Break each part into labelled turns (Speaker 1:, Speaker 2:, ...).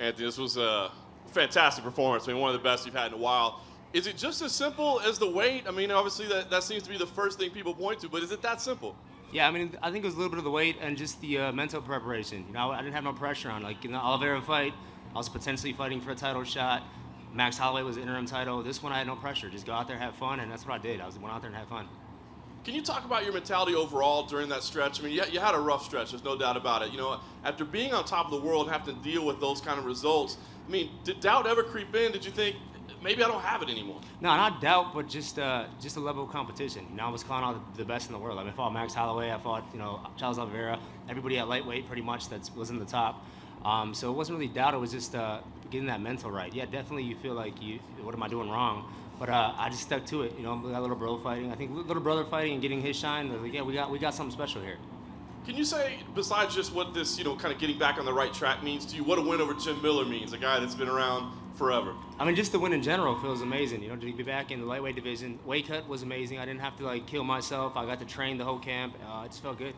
Speaker 1: Anthony, this was a fantastic performance. I mean, one of the best you've had in a while. Is it just as simple as the weight? I mean, obviously that seems to be the first thing people point to, but is it that simple?
Speaker 2: Yeah, I mean, I think it was a little bit of the weight and just the mental preparation. I didn't have no pressure on. Like in the Oliveira fight, I was potentially fighting for a title shot. Max Holloway was the interim title. This one, I had no pressure. Just go out there, have fun, and that's what I did. Went out there and had fun.
Speaker 1: Can you talk about your mentality overall during that stretch? I mean, you had a rough stretch. There's no doubt about it. After being on top of the world and having to deal with those kind of results, I mean, did doubt ever creep in? Did you think, maybe I don't have it anymore?
Speaker 2: No, not doubt, but just a level of competition. I was calling out the best in the world. I fought Max Holloway. I fought, Charles Oliveira. Everybody at lightweight pretty much that was in the top. So it wasn't really doubt. It was just getting that mental right. Yeah, definitely you feel like, what am I doing wrong? But I just stuck to it. We got little bro fighting. I think little brother fighting and getting his shine. Like, yeah, we got something special here.
Speaker 1: Can you say, besides just what this, kind of getting back on the right track means to you, what a win over Jim Miller means, a guy that's been around forever?
Speaker 2: I mean, just the win in general feels amazing. To be back in the lightweight division. Weight cut was amazing. I didn't have to kill myself. I got to train the whole camp. It just felt good.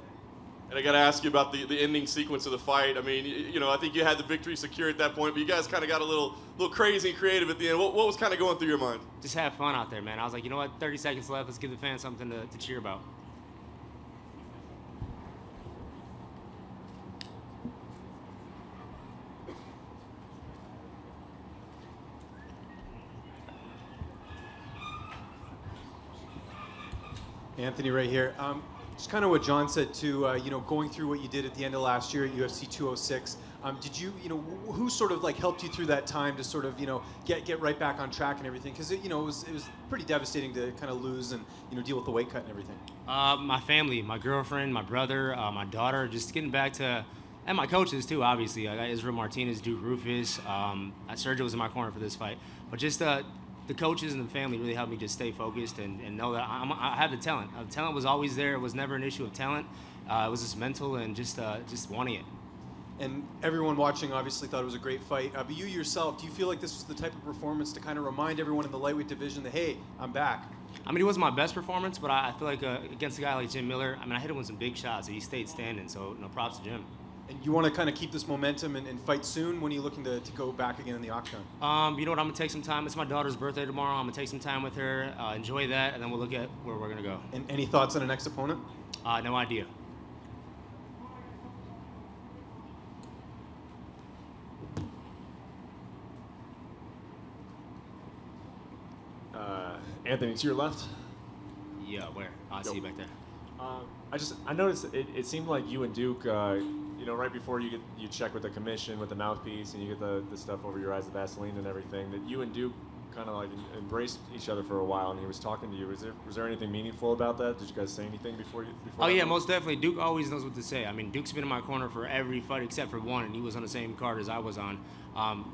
Speaker 1: And I got to ask you about the ending sequence of the fight. I mean, I think you had the victory secure at that point, but you guys kind of got a little crazy and creative at the end. What was kind of going through your mind?
Speaker 2: Just have fun out there, man. I was like, 30 seconds left. Let's give the fans something to cheer about.
Speaker 3: Anthony, right here. Just kind of what John said too. Going through what you did at the end of last year at UFC 206. Did you, who sort of helped you through that time to sort of, get right back on track and everything? Because it was pretty devastating to kind of lose and deal with the weight cut and everything.
Speaker 2: My family, my girlfriend, my brother, my daughter, just getting back to, and my coaches too. Obviously, I got Israel Martinez, Duke Rufus. Sergio was in my corner for this fight, but just the coaches and the family really helped me just stay focused and know that I have the talent. Talent was always there. It was never an issue of talent. It was just mental and just wanting it.
Speaker 3: And everyone watching obviously thought it was a great fight. But you yourself, do you feel like this was the type of performance to kind of remind everyone in the lightweight division that, hey, I'm back?
Speaker 2: I mean, it wasn't my best performance, but I feel like against a guy like Jim Miller, I hit him with some big shots. He stayed standing, so props to Jim.
Speaker 3: And you want to kind of keep this momentum and fight soon? When are you looking to go back again in the octagon?
Speaker 2: You know what? I'm going to take some time. It's my daughter's birthday tomorrow. I'm going to take some time with her, enjoy that, and then we'll look at where we're going to go.
Speaker 3: And any thoughts on the next opponent?
Speaker 2: No idea.
Speaker 4: Anthony, to your left.
Speaker 2: Yeah, where? I see you back there.
Speaker 4: I noticed it seemed like you and Duke, right before you check with the commission with the mouthpiece and you get the stuff over your eyes, the Vaseline and everything, that you and Duke kind of embraced each other for a while, and he was talking to you. Was there anything meaningful about that? Did you guys say anything before?
Speaker 2: Oh yeah, most definitely. Duke always knows what to say. Duke's been in my corner for every fight except for one, and he was on the same card as I was on.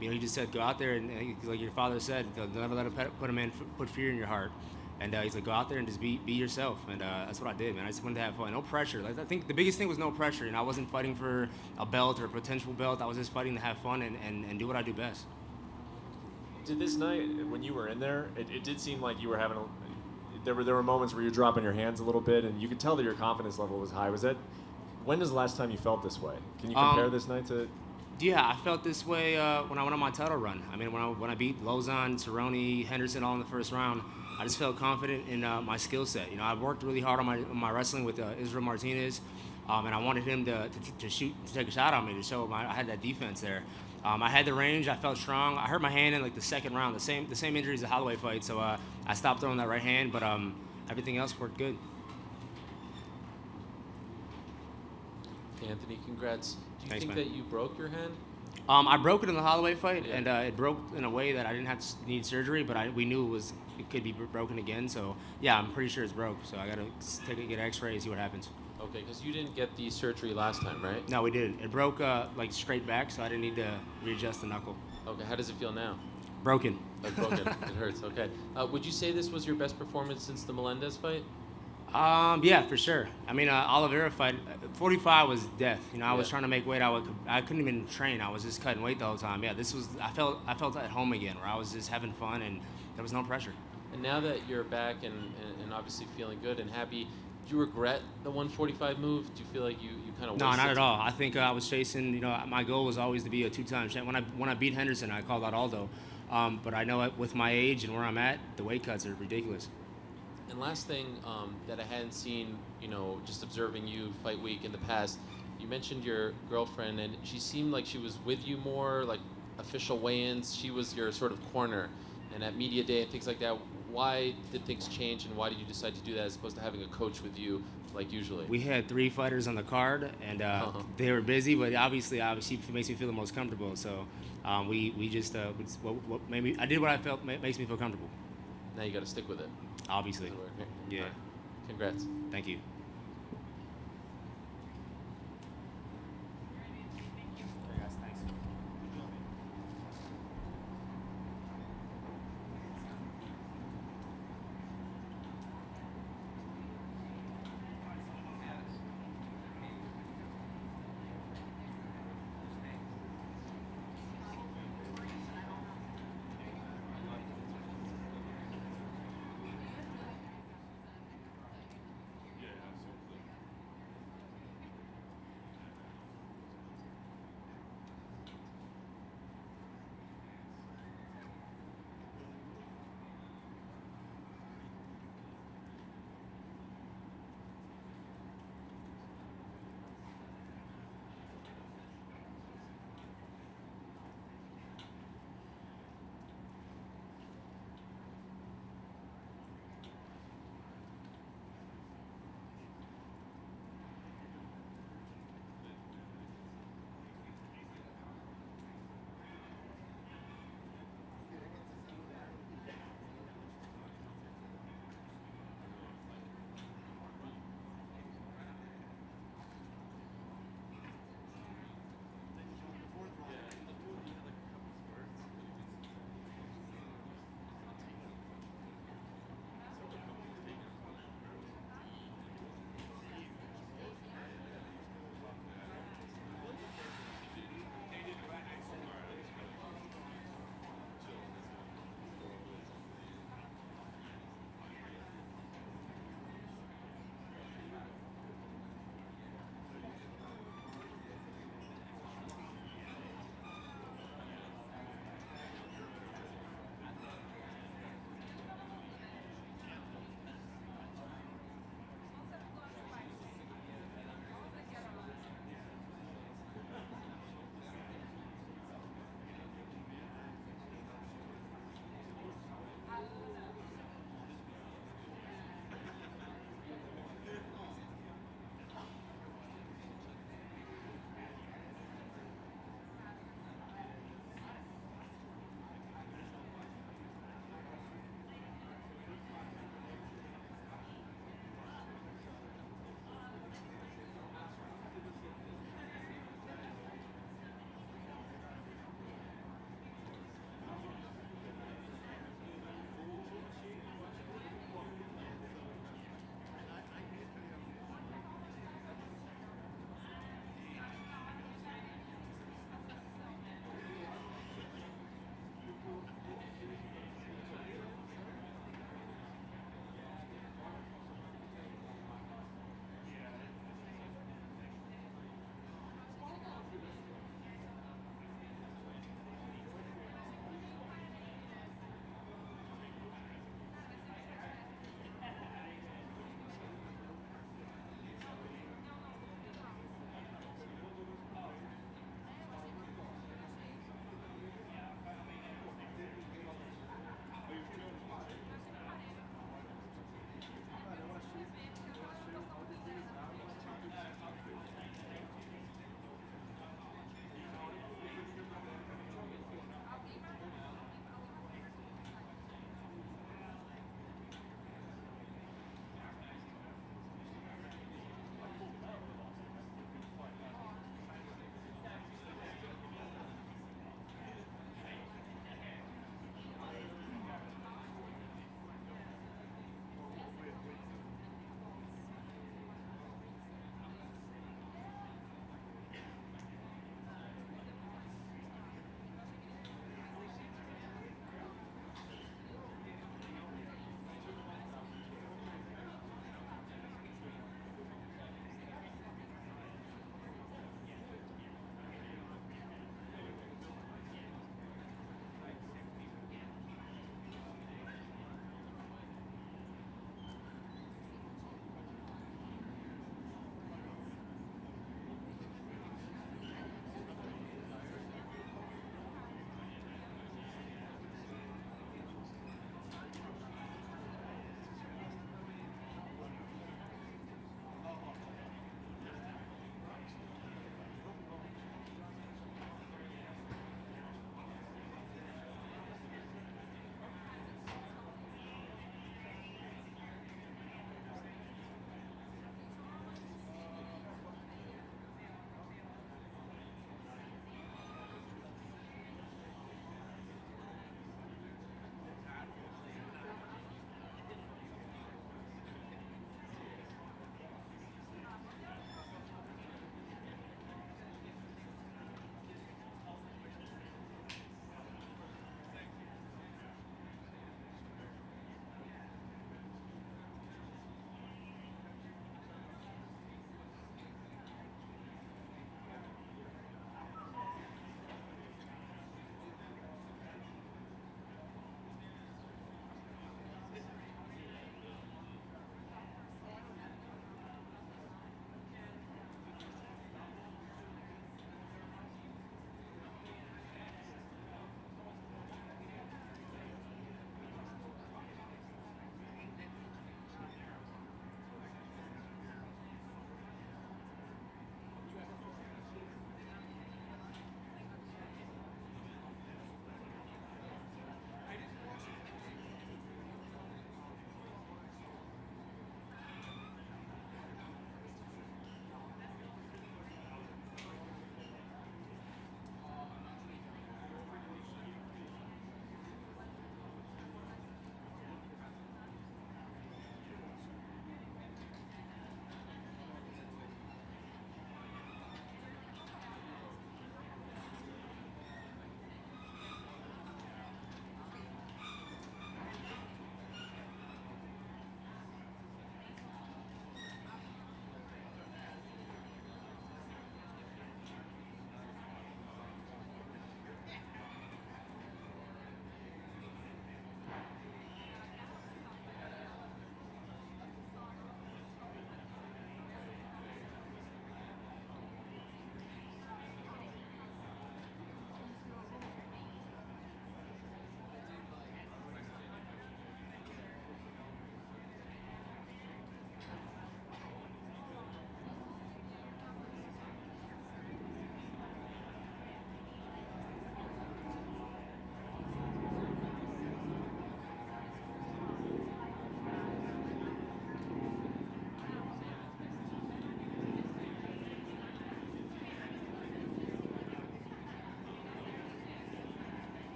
Speaker 2: He just said, go out there and like your father said, never let him put fear in your heart. And he's like, go out there and just be yourself. And that's what I did, man. I just wanted to have fun. No pressure. I think the biggest thing was no pressure. I wasn't fighting for a belt or a potential belt. I was just fighting to have fun and do what I do best.
Speaker 4: Did this night, when you were in there, it did seem like you were having there were moments where you're dropping your hands a little bit, and you could tell that your confidence level was high. When was the last time you felt this way? Can you compare this night to?
Speaker 2: Yeah, I felt this way when I went on my title run. When I beat Lozon, Cerrone, Henderson all in the first round, I just felt confident in my skill set. I worked really hard on my wrestling with Israel Martinez, and I wanted him to take a shot on me to show him I had that defense there. I had the range. I felt strong. I hurt my hand in the second round, the same injury as the Holloway fight. So I stopped throwing that right hand, but everything else worked good.
Speaker 5: Anthony, congrats. Do you
Speaker 2: Thanks,
Speaker 5: think
Speaker 2: man.
Speaker 5: that you broke your hand?
Speaker 2: I broke it in the Holloway fight,
Speaker 5: Yeah.
Speaker 2: and it broke in a way that I didn't have to need surgery, but we knew it could be broken again. So yeah, I'm pretty sure it's broke. So I gotta get an X-ray and see what happens.
Speaker 5: Okay, because you didn't get the surgery last time, right?
Speaker 2: No, we didn't. It broke straight back, so I didn't need to readjust the knuckle.
Speaker 5: Okay, how does it feel now?
Speaker 2: Broken.
Speaker 5: Like broken. It hurts. Okay. Would you say this was your best performance since the Melendez fight?
Speaker 2: Yeah, for sure. Oliveira fight, 45 was death. I was
Speaker 5: Yeah.
Speaker 2: trying to make weight. I couldn't even train. I was just cutting weight the whole time. Yeah, I felt at home again, where I was just having fun and there was no pressure.
Speaker 5: And now that you're back and obviously feeling good and happy, Do you regret the 145 move? Do you feel like you kind of
Speaker 2: No, not at all. I think I was chasing. My goal was always to be a two-time champ. When I beat Henderson, I called out Aldo. But I know with my age and where I'm at, the weight cuts are ridiculous.
Speaker 5: And last thing that I hadn't seen, just observing you fight week in the past, you mentioned your girlfriend, and she seemed like she was with you more, like official weigh-ins. She was your sort of corner, and at media day and things like that. Why did things change, and why did you decide to do that as opposed to having a coach with you like usually?
Speaker 2: We had 3 fighters on the card, and they were busy, but obviously she makes me feel the most comfortable. So we just maybe I did what I felt makes me feel comfortable.
Speaker 5: Now you got to stick with it.
Speaker 2: Obviously. Yeah.
Speaker 5: Right. Congrats.
Speaker 2: Thank you.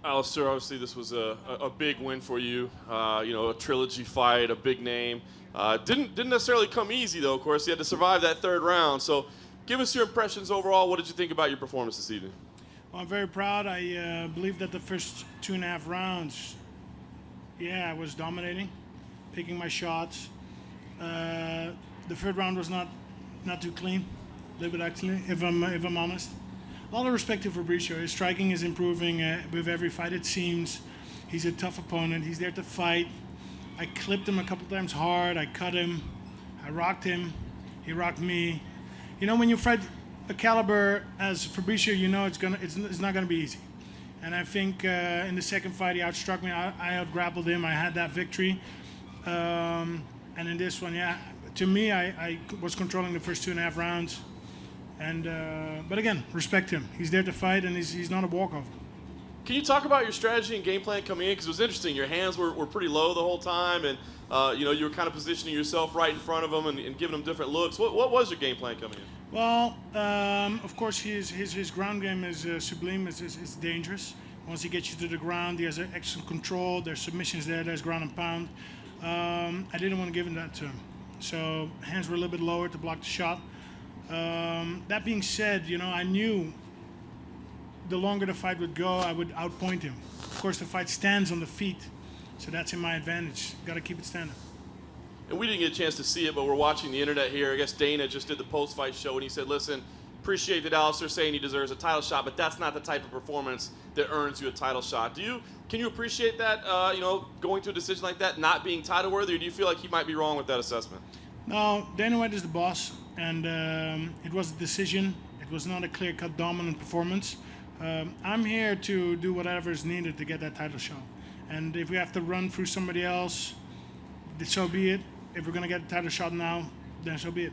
Speaker 1: Alistair, obviously this was a big win for you. A trilogy fight, a big name. Didn't necessarily come easy though. Of course, you had to survive that third round. So, give us your impressions overall. What did you think about your performance this evening?
Speaker 6: Well, I'm very proud. I believe that the first 2.5 rounds, I was dominating, picking my shots. The third round was not too clean, a little bit actually, if I'm honest. A lot of respect to Fabricio. His striking is improving with every fight, it seems. He's a tough opponent. He's there to fight. I clipped him a couple times hard. I cut him. I rocked him. He rocked me. When you fight a caliber as Fabricio, it's not gonna be easy. And I think in the second fight he outstruck me. I out-grappled him. I had that victory. And in this one, to me, I was controlling the first 2.5 rounds. And but again, respect him. He's there to fight, and he's not a walkover.
Speaker 1: Can you talk about your strategy and game plan coming in? Because it was interesting. Your hands were pretty low the whole time, and you were kind of positioning yourself right in front of him and giving him different looks. What was your game plan coming in?
Speaker 6: Well, of course, his ground game is sublime. It's dangerous. Once he gets you to the ground, he has excellent control. There's submissions there. There's ground and pound. I didn't want to give him that to him. So hands were a little bit lower to block the shot. That being said, I knew the longer the fight would go, I would outpoint him. Of course, the fight stands on the feet, so that's in my advantage. Got to keep it standing.
Speaker 1: And we didn't get a chance to see it, but we're watching the internet here. I guess Dana just did the post-fight show, and he said, listen, appreciate that Alistair saying he deserves a title shot, but that's not the type of performance that earns you a title shot. Can you appreciate that, going to a decision like that, not being title-worthy, or do you feel like he might be wrong with that assessment?
Speaker 6: No, Dana White is the boss, and it was a decision. It was not a clear-cut dominant performance. I'm here to do whatever is needed to get that title shot. And if we have to run through somebody else, so be it. If we're going to get a title shot now, then so be it.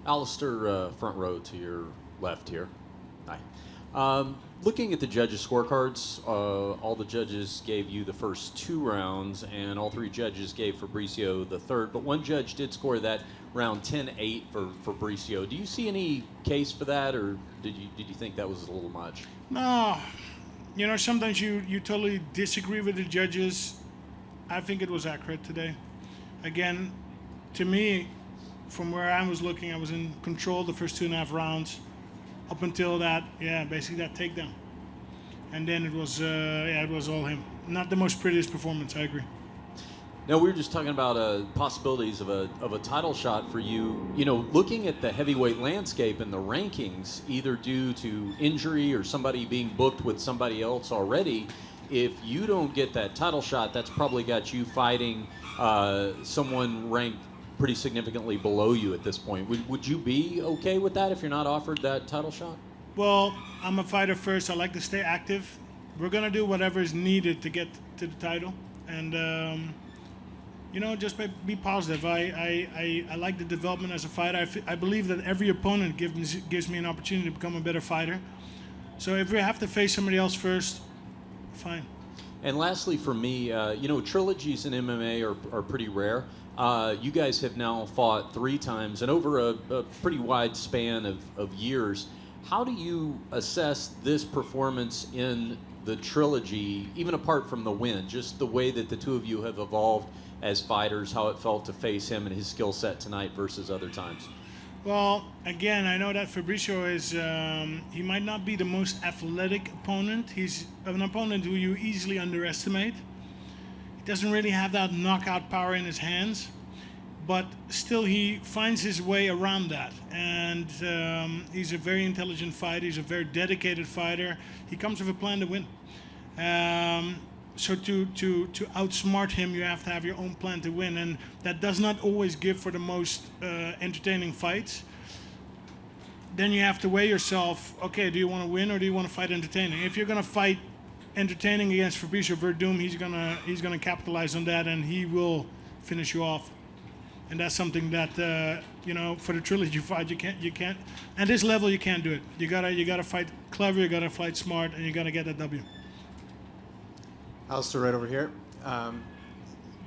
Speaker 7: Alistair, front row to your left here. Hi. Looking at the judges' scorecards, all the judges gave you the first 2 rounds, and all 3 judges gave Fabricio the third. But one judge did score that round 10-8 for Fabricio. Do you see any case for that, or did you think that was a little much?
Speaker 6: No. Sometimes you totally disagree with the judges. I think it was accurate today. Again, to me, from where I was looking, I was in control the first 2.5 rounds. Up until that, basically that takedown. And then it was all him. Not the most prettiest performance, I agree.
Speaker 7: Now, we were just talking about possibilities of a title shot for you. Looking at the heavyweight landscape and the rankings, either due to injury or somebody being booked with somebody else already, if you don't get that title shot, that's probably got you fighting someone ranked pretty significantly below you at this point. Would you be okay with that if you're not offered that title shot?
Speaker 6: Well, I'm a fighter first. I like to stay active. We're going to do whatever is needed to get to the title. And, just be positive. I like the development as a fighter. I believe that every opponent gives me an opportunity to become a better fighter. So if we have to face somebody else first, fine.
Speaker 7: And lastly, for me, trilogies in MMA are pretty rare. You guys have now fought 3 times and over a pretty wide span of years. How do you assess this performance in the trilogy, even apart from the win, just the way that the two of you have evolved as fighters, how it felt to face him and his skill set tonight versus other times?
Speaker 6: Well, again, I know that Fabricio is, he might not be the most athletic opponent. He's an opponent who you easily underestimate. He doesn't really have that knockout power in his hands, but still he finds his way around that. And he's a very intelligent fighter. He's a very dedicated fighter. He comes with a plan to win. So to outsmart him, you have to have your own plan to win, and that does not always give for the most entertaining fights. Then you have to weigh yourself, okay, do you want to win or do you want to fight entertaining? If you're going to fight entertaining against Fabricio Verdum, he's gonna capitalize on that, and he will finish you off. And that's something that for the trilogy fight you can't at this level you can't do it. You gotta fight clever, you gotta fight smart, and you gotta get that W.
Speaker 3: Alistair, right over here.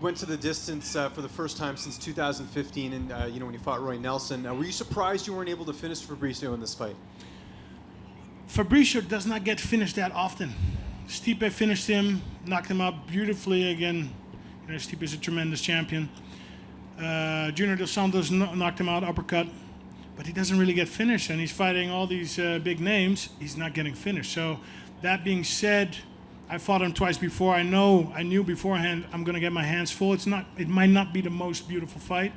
Speaker 3: Went to the distance for the first time since 2015, and when you fought Roy Nelson. Were you surprised you weren't able to finish Fabricio in this fight?
Speaker 6: Fabricio does not get finished that often. Stipe finished him, knocked him out beautifully again. You know, Stipe is a tremendous champion. Junior Dos Santos knocked him out, uppercut. But he doesn't really get finished, and he's fighting all these big names. He's not getting finished. So that being said, I fought him twice before. I knew beforehand I'm going to get my hands full. It might not be the most beautiful fight,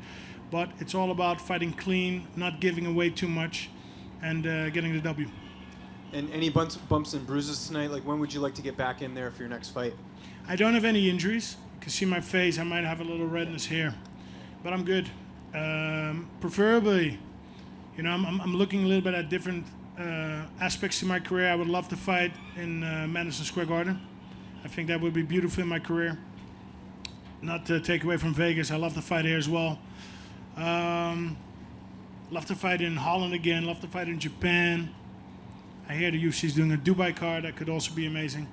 Speaker 6: but it's all about fighting clean, not giving away too much, and getting the W.
Speaker 3: And any bumps and bruises tonight? Like, when would you like to get back in there for your next fight?
Speaker 6: I don't have any injuries. You can see my face. I might have a little redness here, but I'm good. Preferably, you know, I'm looking a little bit at different aspects to my career. I would love to fight in Madison Square Garden. I think that would be beautiful in my career. Not to take away from Vegas. I love to fight here as well. Love to fight in Holland again. Love to fight in Japan. I hear the UFC is doing a Dubai card. That could also be amazing.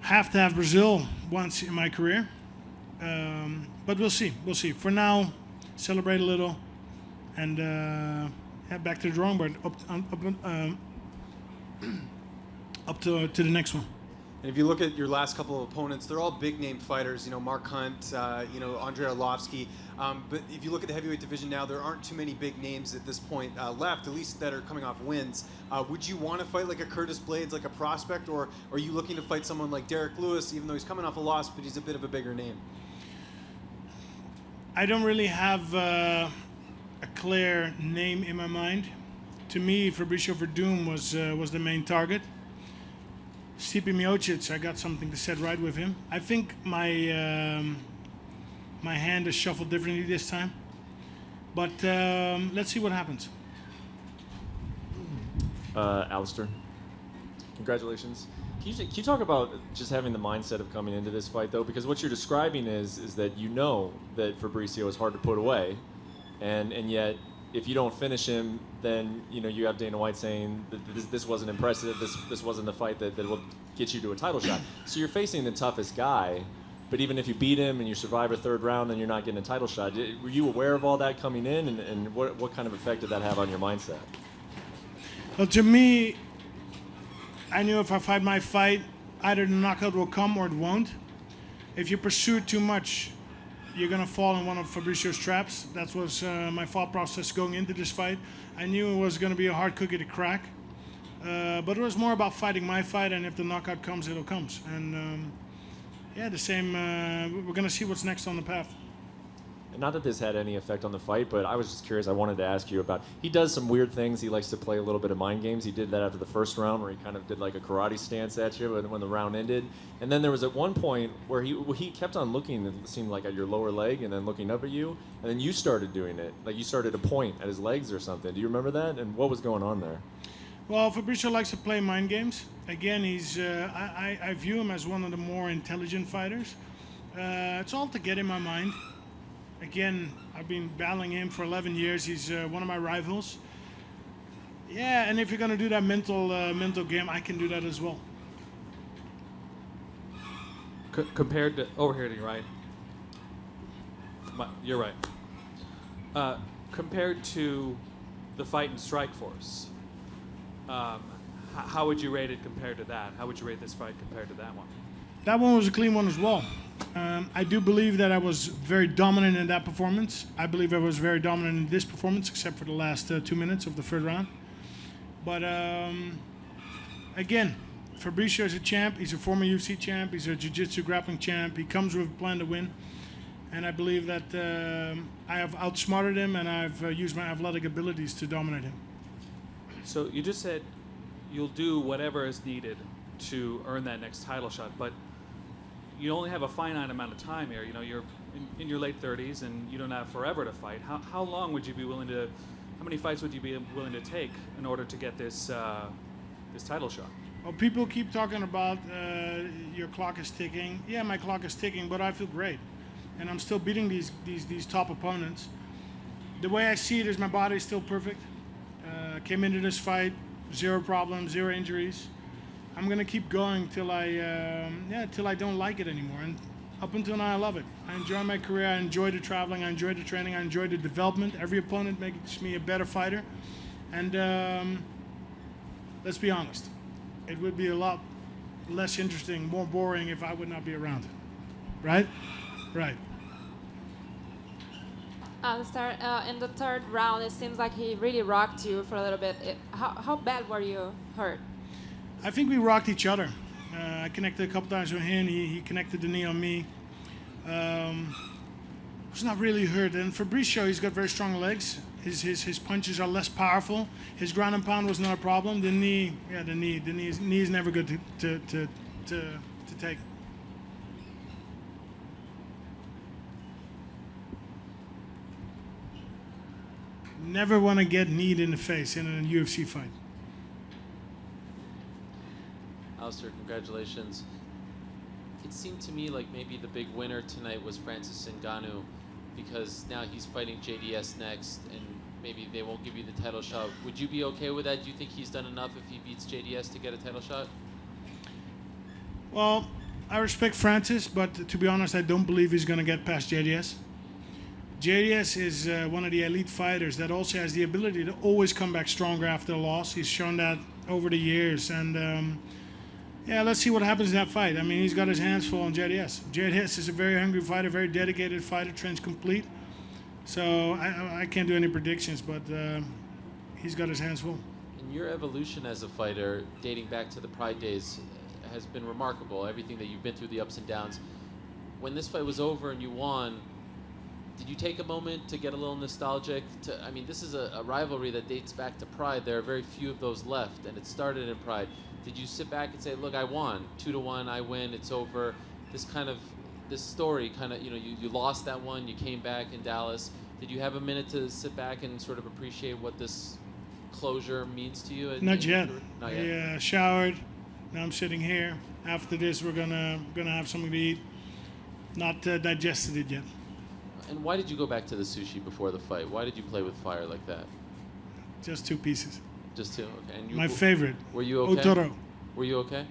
Speaker 6: Have to have Brazil once in my career. But we'll see. We'll see. For now, celebrate a little and head back to the drawing board. Up to the next one.
Speaker 3: And if you look at your last couple of opponents, they're all big-name fighters. You know, Mark Hunt, Andrei Arlovsky. But if you look at the heavyweight division now, there aren't too many big names at this point left, at least that are coming off wins. Would you want to fight like a Curtis Blades, like a prospect, or are you looking to fight someone like Derek Lewis, even though he's coming off a loss, but he's a bit of a bigger name?
Speaker 6: I don't really have a clear name in my mind. To me, Fabricio Verdum was the main target. Stipe Miocic, I got something to set right with him. I think my my hand is shuffled differently this time. But let's see what happens.
Speaker 4: Alistair, congratulations. Can you talk about just having the mindset of coming into this fight, though? Because what you're describing is that you know that Fabricio is hard to put away, and yet if you don't finish him, then you have Dana White saying that this wasn't impressive. This wasn't the fight that will get you to a title shot. So you're facing the toughest guy, but even if you beat him and you survive a third round, then you're not getting a title shot. Were you aware of all that coming in, and what kind of effect did that have on your mindset?
Speaker 6: Well, to me, I knew if I fight my fight, either the knockout will come or it won't. If you pursue it too much, you're going to fall in one of Fabricio's traps. That was my thought process going into this fight. I knew it was going to be a hard cookie to crack. But it was more about fighting my fight, and if the knockout comes, it'll come. And the same, we're going to see what's next on the path.
Speaker 4: And not that this had any effect on the fight, but I was just curious. I wanted to ask you about, he does some weird things. He likes to play a little bit of mind games. He did that after the first round where he kind of did like a karate stance at you when the round ended. And then there was at one point where he kept on looking, it seemed like at your lower leg, and then looking up at you. And then you started doing it. Like you started to point at his legs or something. Do you remember that? And what was going on there?
Speaker 6: Well, Fabricio likes to play mind games. Again, he's I view him as one of the more intelligent fighters. It's all to get in my mind. Again, I've been battling him for 11 years. He's one of my rivals. Yeah, and if you're going to do that mental game, I can do that as well.
Speaker 8: Compared to over here to your right, you're right. Compared to the fight in Strikeforce, how would you rate it compared to that? How would you rate this fight compared to that one?
Speaker 6: That one was a clean one as well. I do believe that I was very dominant in that performance. I believe I was very dominant in this performance, except for the last 2 minutes of the third round. But again, Fabricio is a champ. He's a former UFC champ. He's a jiu-jitsu grappling champ. He comes with a plan to win. And I believe that I have outsmarted him, and I've used my athletic abilities to dominate him.
Speaker 8: So you just said you'll do whatever is needed to earn that next title shot, but you only have a finite amount of time here. You're in your late 30s, and you don't have forever to fight. How long would you be willing to? How many fights would you be willing to take in order to get this this title shot?
Speaker 6: Well, people keep talking about your clock is ticking. Yeah, my clock is ticking, but I feel great, and I'm still beating these top opponents. The way I see it is my body is still perfect. Came into this fight, 0 problems, 0 injuries. I'm gonna keep going till I don't like it anymore, and up until now I love it. I enjoy my career. I enjoy the traveling. I enjoy the training. I enjoy the development. Every opponent makes me a better fighter, and let's be honest. It would be a lot less interesting, more boring if I would not be around. Right? Right.
Speaker 9: In the third round, it seems like he really rocked you for a little bit. How bad were you hurt?
Speaker 6: I think we rocked each other. I connected a couple times with him. He connected the knee on me. Was not really hurt. And Fabricio, he's got very strong legs. His punches are less powerful. His ground and pound was not a problem. The knee is never good to take. Never want to get kneed in the face in a UFC fight.
Speaker 5: Alistair, congratulations. It seemed to me like maybe the big winner tonight was Francis Ngannou, because now he's fighting JDS next, and maybe they won't give you the title shot. Would you be okay with that? Do you think he's done enough if he beats JDS to get a title shot?
Speaker 6: Well, I respect Francis, but to be honest, I don't believe he's going to get past JDS. JDS is one of the elite fighters that also has the ability to always come back stronger after a loss. He's shown that over the years, and yeah, let's see what happens in that fight. I mean, he's got his hands full on JDS. JDS is a very hungry fighter, very dedicated fighter, trains complete. So I can't do any predictions, but he's got his hands full.
Speaker 5: And your evolution as a fighter, dating back to the Pride days, has been remarkable. Everything that you've been through, the ups and downs. When this fight was over and you won, did you take a moment to get a little nostalgic? I mean, this is a rivalry that dates back to Pride. There are very few of those left, and it started in Pride. Did you sit back and say, look, I won, 2-1, I win, it's over? This story kind of, you lost that one, you came back in Dallas. Did you have a minute to sit back and sort of appreciate what this closure means to you?
Speaker 6: Not yet.
Speaker 5: Not yet.
Speaker 6: I showered. Now I'm sitting here. After this, we're gonna have something to eat. Not digested it yet.
Speaker 5: And why did you go back to the sushi before the fight? Why did you play with fire like that?
Speaker 6: Just 2 pieces.
Speaker 5: Just 2? Okay. And
Speaker 6: My favorite.
Speaker 5: Were you okay?
Speaker 6: Otoro.
Speaker 5: Were you okay?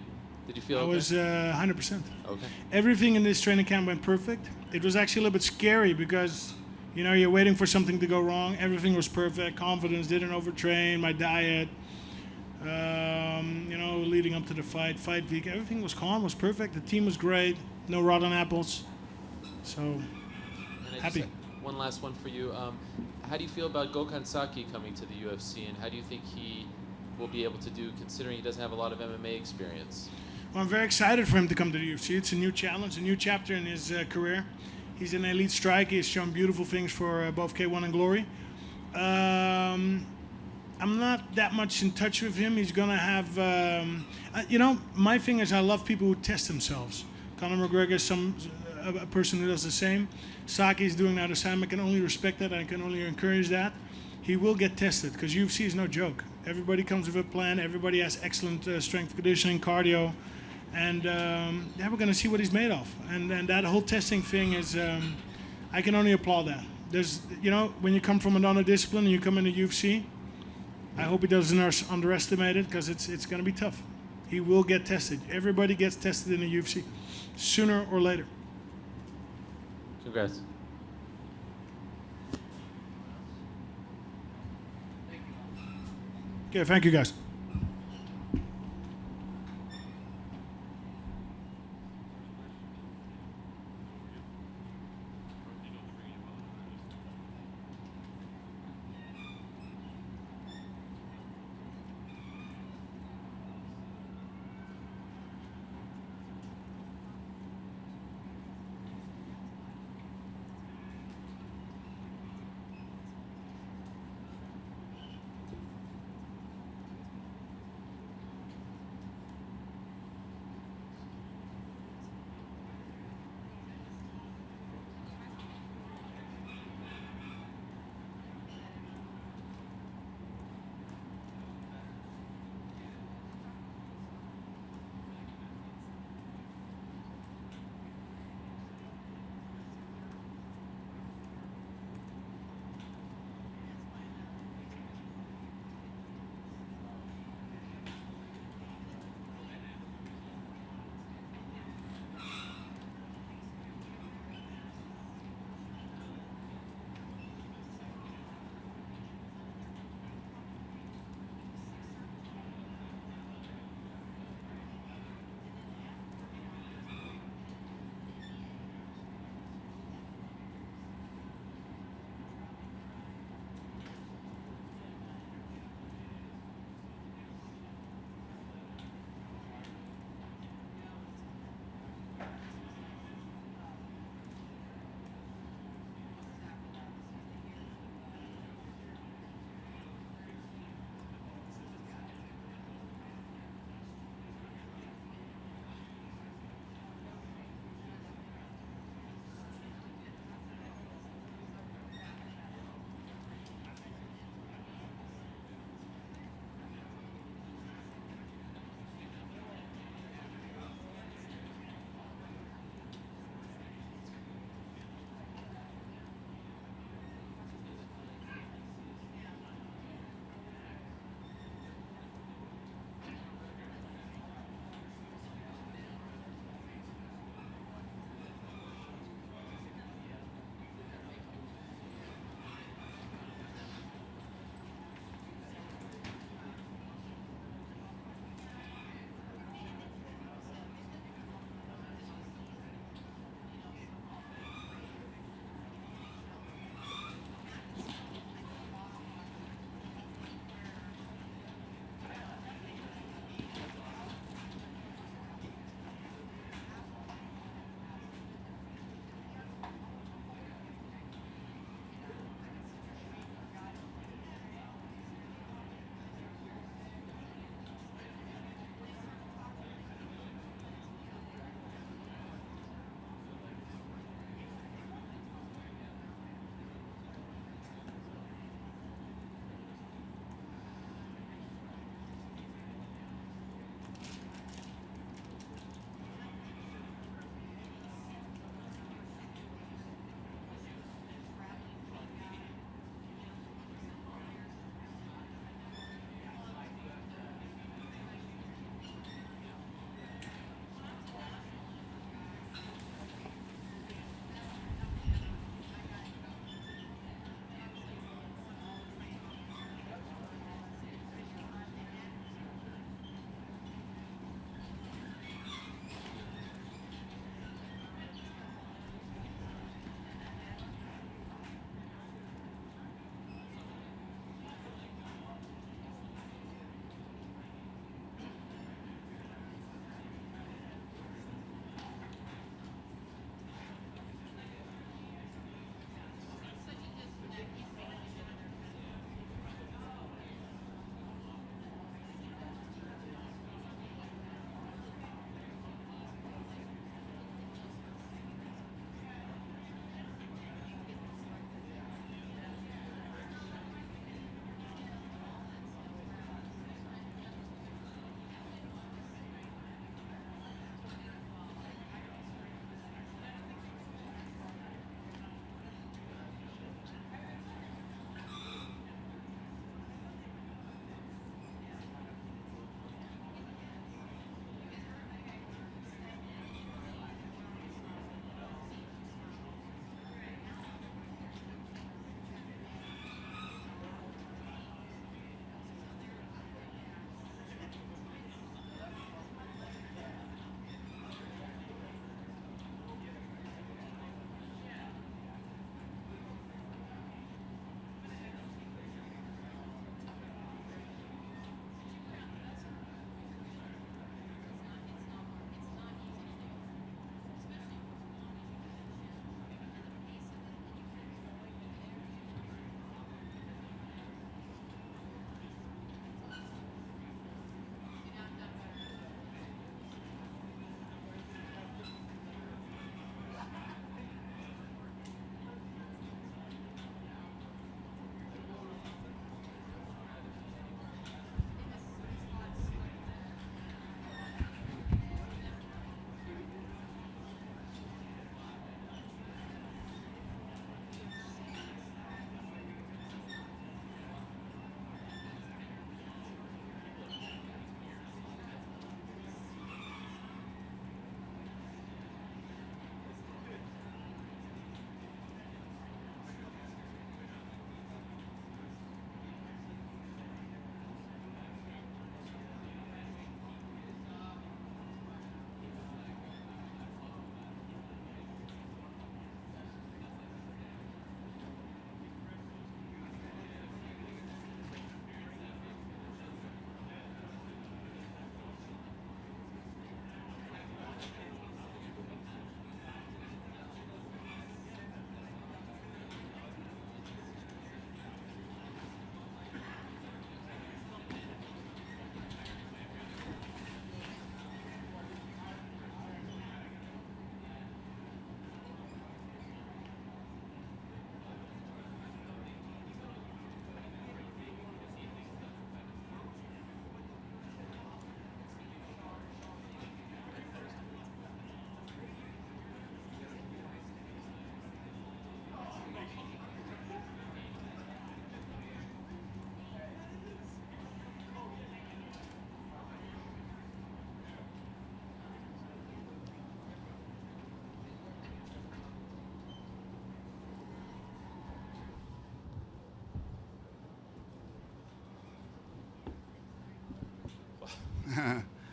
Speaker 5: Did you feel okay?
Speaker 6: I was 100%.
Speaker 5: Okay.
Speaker 6: Everything in this training camp went perfect. It was actually a little bit scary because, you're waiting for something to go wrong. Everything was perfect. Confidence, didn't overtrain, my diet, leading up to the fight week. Everything was calm, was perfect. The team was great. No rotten apples. So, happy.
Speaker 5: One last one for you. How do you feel about Gokhan Saki coming to the UFC, and how do you think he will be able to do, considering he doesn't have a lot of MMA experience?
Speaker 6: Well, I'm very excited for him to come to the UFC. It's a new challenge, a new chapter in his career. He's an elite striker. He's shown beautiful things for both K1 and Glory. I'm not that much in touch with him. He's going to have... my thing is I love people who test themselves. Conor McGregor is a person who does the same. Saki is doing that the same. I can only respect that. I can only encourage that. He will get tested because UFC is no joke. Everybody comes with a plan. Everybody has excellent strength conditioning, cardio. And we're going to see what he's made of. And that whole testing thing is, I can only applaud that. There's, when you come from another discipline and you come into UFC, I hope he doesn't underestimate it because it's going to be tough. He will get tested. Everybody gets tested in the UFC, sooner or later.
Speaker 5: Congrats.
Speaker 6: Okay, thank you guys.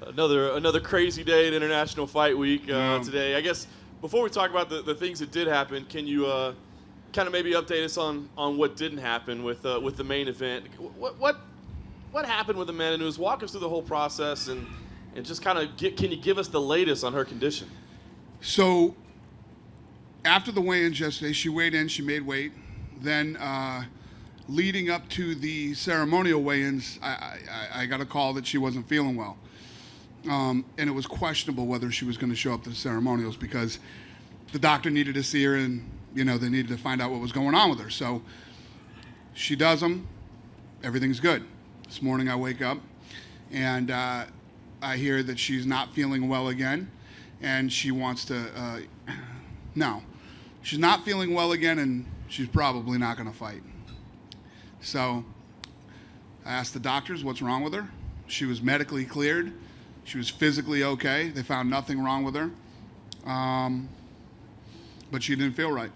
Speaker 1: Another crazy day at International Fight Week today. I guess before we talk about the things that did happen, can you kind of maybe update us on what didn't happen with the main event? What happened with Amanda Nunes? Walk us through the whole process and just kind of can you give us the latest on her condition?
Speaker 10: So after the weigh-ins yesterday, she weighed in, she made weight. Then leading up to the ceremonial weigh-ins, I got a call that she wasn't feeling well. And it was questionable whether she was going to show up to the ceremonials because the doctor needed to see her and, they needed to find out what was going on with her. So she does them. Everything's good. This morning I wake up and I hear that she's not feeling well again and she wants to, no, she's not feeling well again and she's probably not going to fight. So I asked the doctors what's wrong with her. She was medically cleared. She was physically okay. They found nothing wrong with her. But she didn't feel right.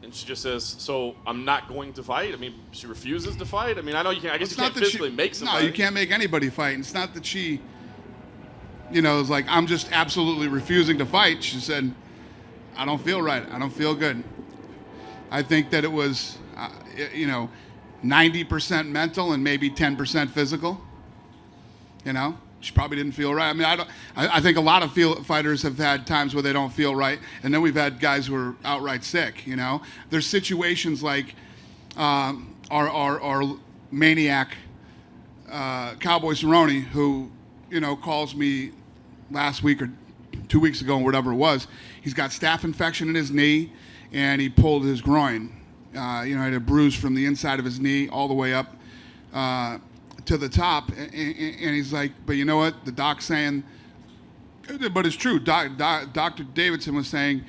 Speaker 1: And she just says, so I'm not going to fight? I mean, she refuses to fight? I mean, I know you can't, I guess you can't physically make somebody.
Speaker 10: No, you can't make anybody fight. And it's not that she, is like, I'm just absolutely refusing to fight. She said, I don't feel right. I don't feel good. I think that it was, 90% mental and maybe 10% physical. She probably didn't feel right. I mean, I think a lot of fighters have had times where they don't feel right, and then we've had guys who are outright sick. There's situations like our maniac Cowboy Cerrone, who calls me last week or 2 weeks ago, or whatever it was. He's got staph infection in his knee, and he pulled his groin. He had a bruise from the inside of his knee all the way up to the top, and he's like, but you know what? The doc's saying, but it's true. Dr. Davidson was saying,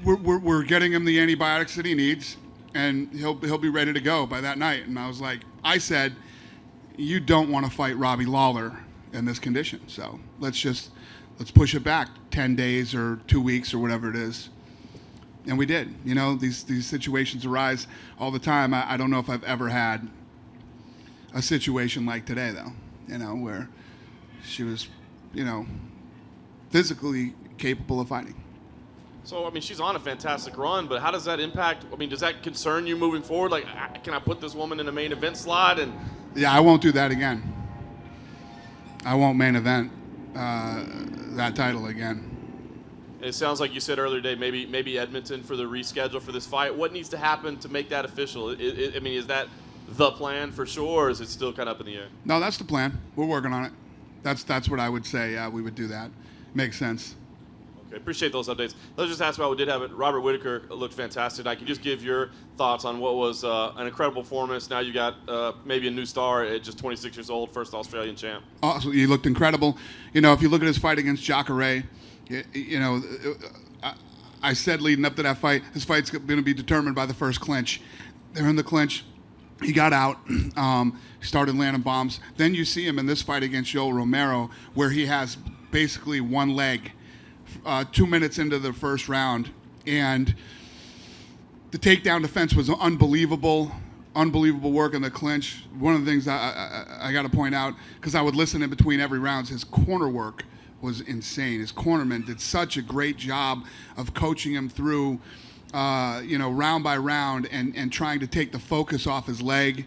Speaker 10: we're getting him the antibiotics that he needs, and he'll be ready to go by that night. And I said, you don't want to fight Robbie Lawler in this condition, so let's push it back 10 days or 2 weeks or whatever it is. And we did. These situations arise all the time. I don't know if I've ever had a situation like today, though, where she was, physically capable of fighting.
Speaker 1: So, I mean, she's on a fantastic run, but how does that impact? I mean, does that concern you moving forward? Like, can I put this woman in the main event slot? And
Speaker 10: yeah, I won't do that again. I won't main event that title again.
Speaker 1: It sounds like you said earlier today, maybe Edmonton for the reschedule for this fight. What needs to happen to make that official? I mean, is that the plan for sure, or is it still kind of up in the air?
Speaker 10: No, that's the plan. We're working on it. That's what I would say. Yeah, we would do that. Makes sense.
Speaker 1: Okay, appreciate those updates. Let's just ask about what did happen. Robert Whittaker looked fantastic. I can just give your thoughts on what was an incredible performance. Now you got maybe a new star at just 26 years old, first Australian champ.
Speaker 10: Oh, he looked incredible. If you look at his fight against Jacare, I said leading up to that fight, his fight's going to be determined by the first clinch. They're in the clinch. He got out. He started landing bombs. Then you see him in this fight against Yoel Romero, where he has basically one leg 2 minutes into the first round. And the takedown defense was unbelievable work in the clinch. One of the things I got to point out, because I would listen in between every round, his corner work was insane. His cornerman did such a great job of coaching him through, round by round and trying to take the focus off his leg.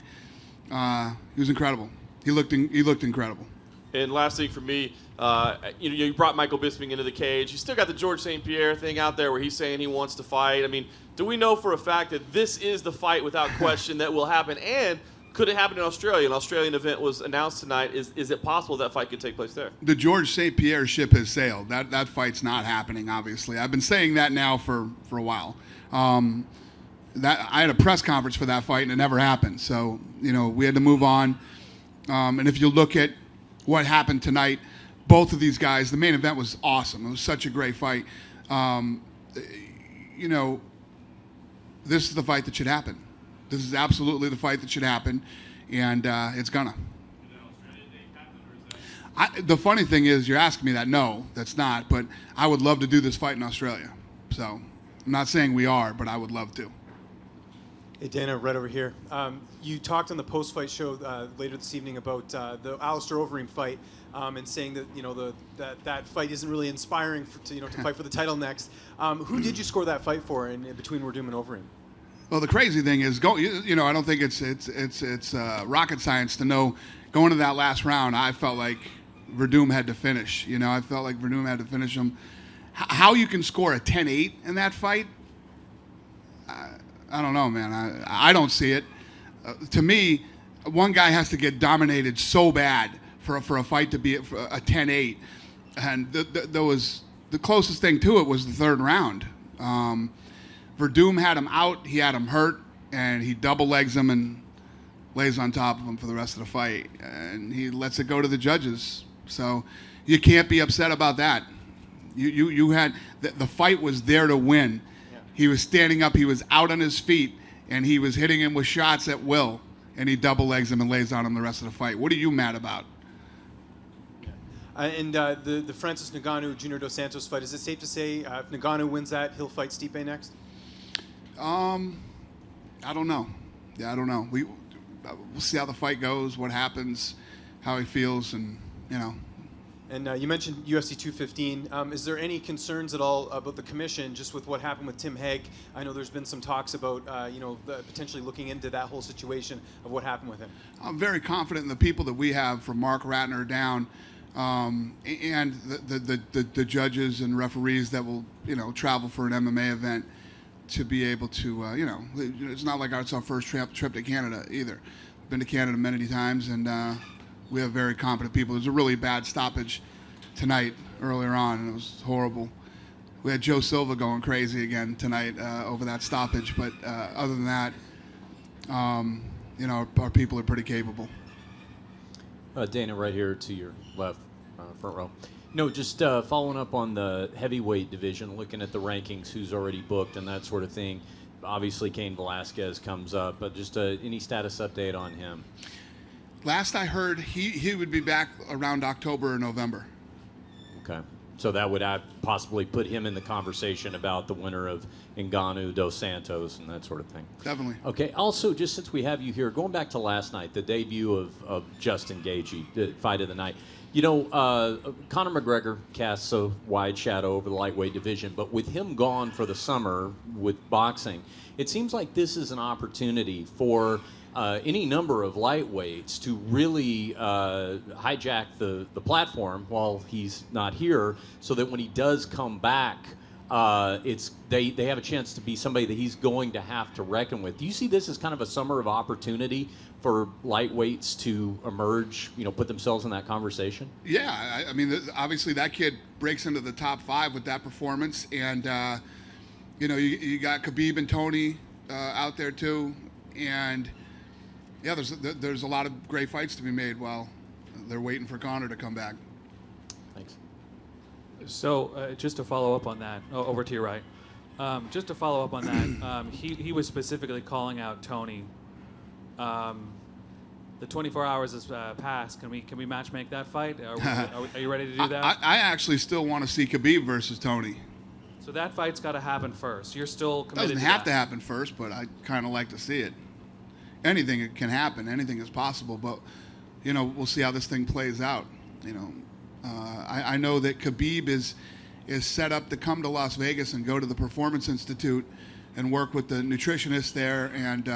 Speaker 10: He was incredible. He looked incredible.
Speaker 1: And last thing for me, you brought Michael Bisping into the cage. You still got the George St. Pierre thing out there where he's saying he wants to fight. I mean, do we know for a fact that this is the fight without question that will happen? And could it happen in Australia? An Australian event was announced tonight. Is it possible that fight could take place there?
Speaker 10: The George St. Pierre ship has sailed. That fight's not happening, obviously. I've been saying that now for a while. I had a press conference for that fight, and it never happened. So, we had to move on. And if you look at what happened tonight, both of these guys, the main event was awesome. It was such a great fight. This is the fight that should happen. This is absolutely the fight that should happen, and it's gonna. The funny thing is, you're asking me that. No, that's not. But I would love to do this fight in Australia. So I'm not saying we are, but I would love to.
Speaker 3: Hey, Dana, right over here. You talked on the post-fight show later this evening about the Alistair Overeem fight, and saying that that fight isn't really inspiring to fight for the title next. Who did you score that fight for in between Verdum and Overeem?
Speaker 10: Well, the crazy thing is, I don't think it's rocket science to know going to that last round. I felt like Verdum had to finish. I felt like Verdum had to finish him. How you can score a 10-8 in that fight? I don't know, man. I don't see it. To me, one guy has to get dominated so bad for a fight to be a 10-8, and the closest thing to it was the third round. Verdum had him out, he had him hurt, and he double legs him and lays on top of him for the rest of the fight, and he lets it go to the judges. So you can't be upset about that. You had the fight was there to win. He was standing up, he was out on his feet, and he was hitting him with shots at will, and he double legs him and lays on him the rest of the fight. What are you mad about?
Speaker 3: And the Francis Ngannou Junior Dos Santos fight, is it safe to say if Ngannou wins that, he'll fight Stipe next?
Speaker 10: I don't know. Yeah, I don't know. We'll see how the fight goes, what happens, how he feels, and
Speaker 3: And you mentioned UFC 215. Is there any concerns at all about the commission, just with what happened with Tim Hague? I know there's been some talks about, potentially looking into that whole situation of what happened with him.
Speaker 10: I'm very confident in the people that we have, from Mark Ratner down, and the judges and referees that will, travel for an MMA event to be able to, it's not like it's our first trip to Canada either. Been to Canada many times, and we have very competent people. There's a really bad stoppage tonight earlier on, and it was horrible. We had Joe Silva going crazy again tonight over that stoppage, but other than that, our people are pretty capable.
Speaker 7: Dana, right here to your left, front row. No, just following up on the heavyweight division, looking at the rankings, who's already booked and that sort of thing. Obviously, Cain Velasquez comes up, but just any status update on him?
Speaker 10: Last I heard, he would be back around October or November.
Speaker 7: Okay. So that would possibly put him in the conversation about the winner of Ngannou, Dos Santos, and that sort of thing.
Speaker 10: Definitely.
Speaker 7: Okay. Also, just since we have you here, going back to last night, the debut of Justin Gaethje, the fight of the night. Conor McGregor casts a wide shadow over the lightweight division, but with him gone for the summer with boxing, it seems like this is an opportunity for any number of lightweights to really hijack the platform while he's not here, so that when he does come back, they have a chance to be somebody that he's going to have to reckon with. Do you see this as kind of a summer of opportunity for lightweights to emerge, put themselves in that conversation?
Speaker 10: Yeah, I mean, obviously that kid breaks into the top 5 with that performance, and you got Khabib and Tony out there too, and yeah, there's a lot of great fights to be made while they're waiting for Conor to come back.
Speaker 7: Thanks.
Speaker 8: So just to follow up on that, over to your right. Just to follow up on that, he was specifically calling out Tony. The 24 hours has passed. Can we match make that fight? Are you ready to do that?
Speaker 10: I actually still want to see Khabib versus Tony.
Speaker 8: So that fight's got to happen first. You're still committed.
Speaker 10: Doesn't have to happen first, but I kind of like to see it. Anything can happen. Anything is possible, but we'll see how this thing plays out. I know that Khabib is set up to come to Las Vegas and go to the Performance Institute and work with the nutritionist there and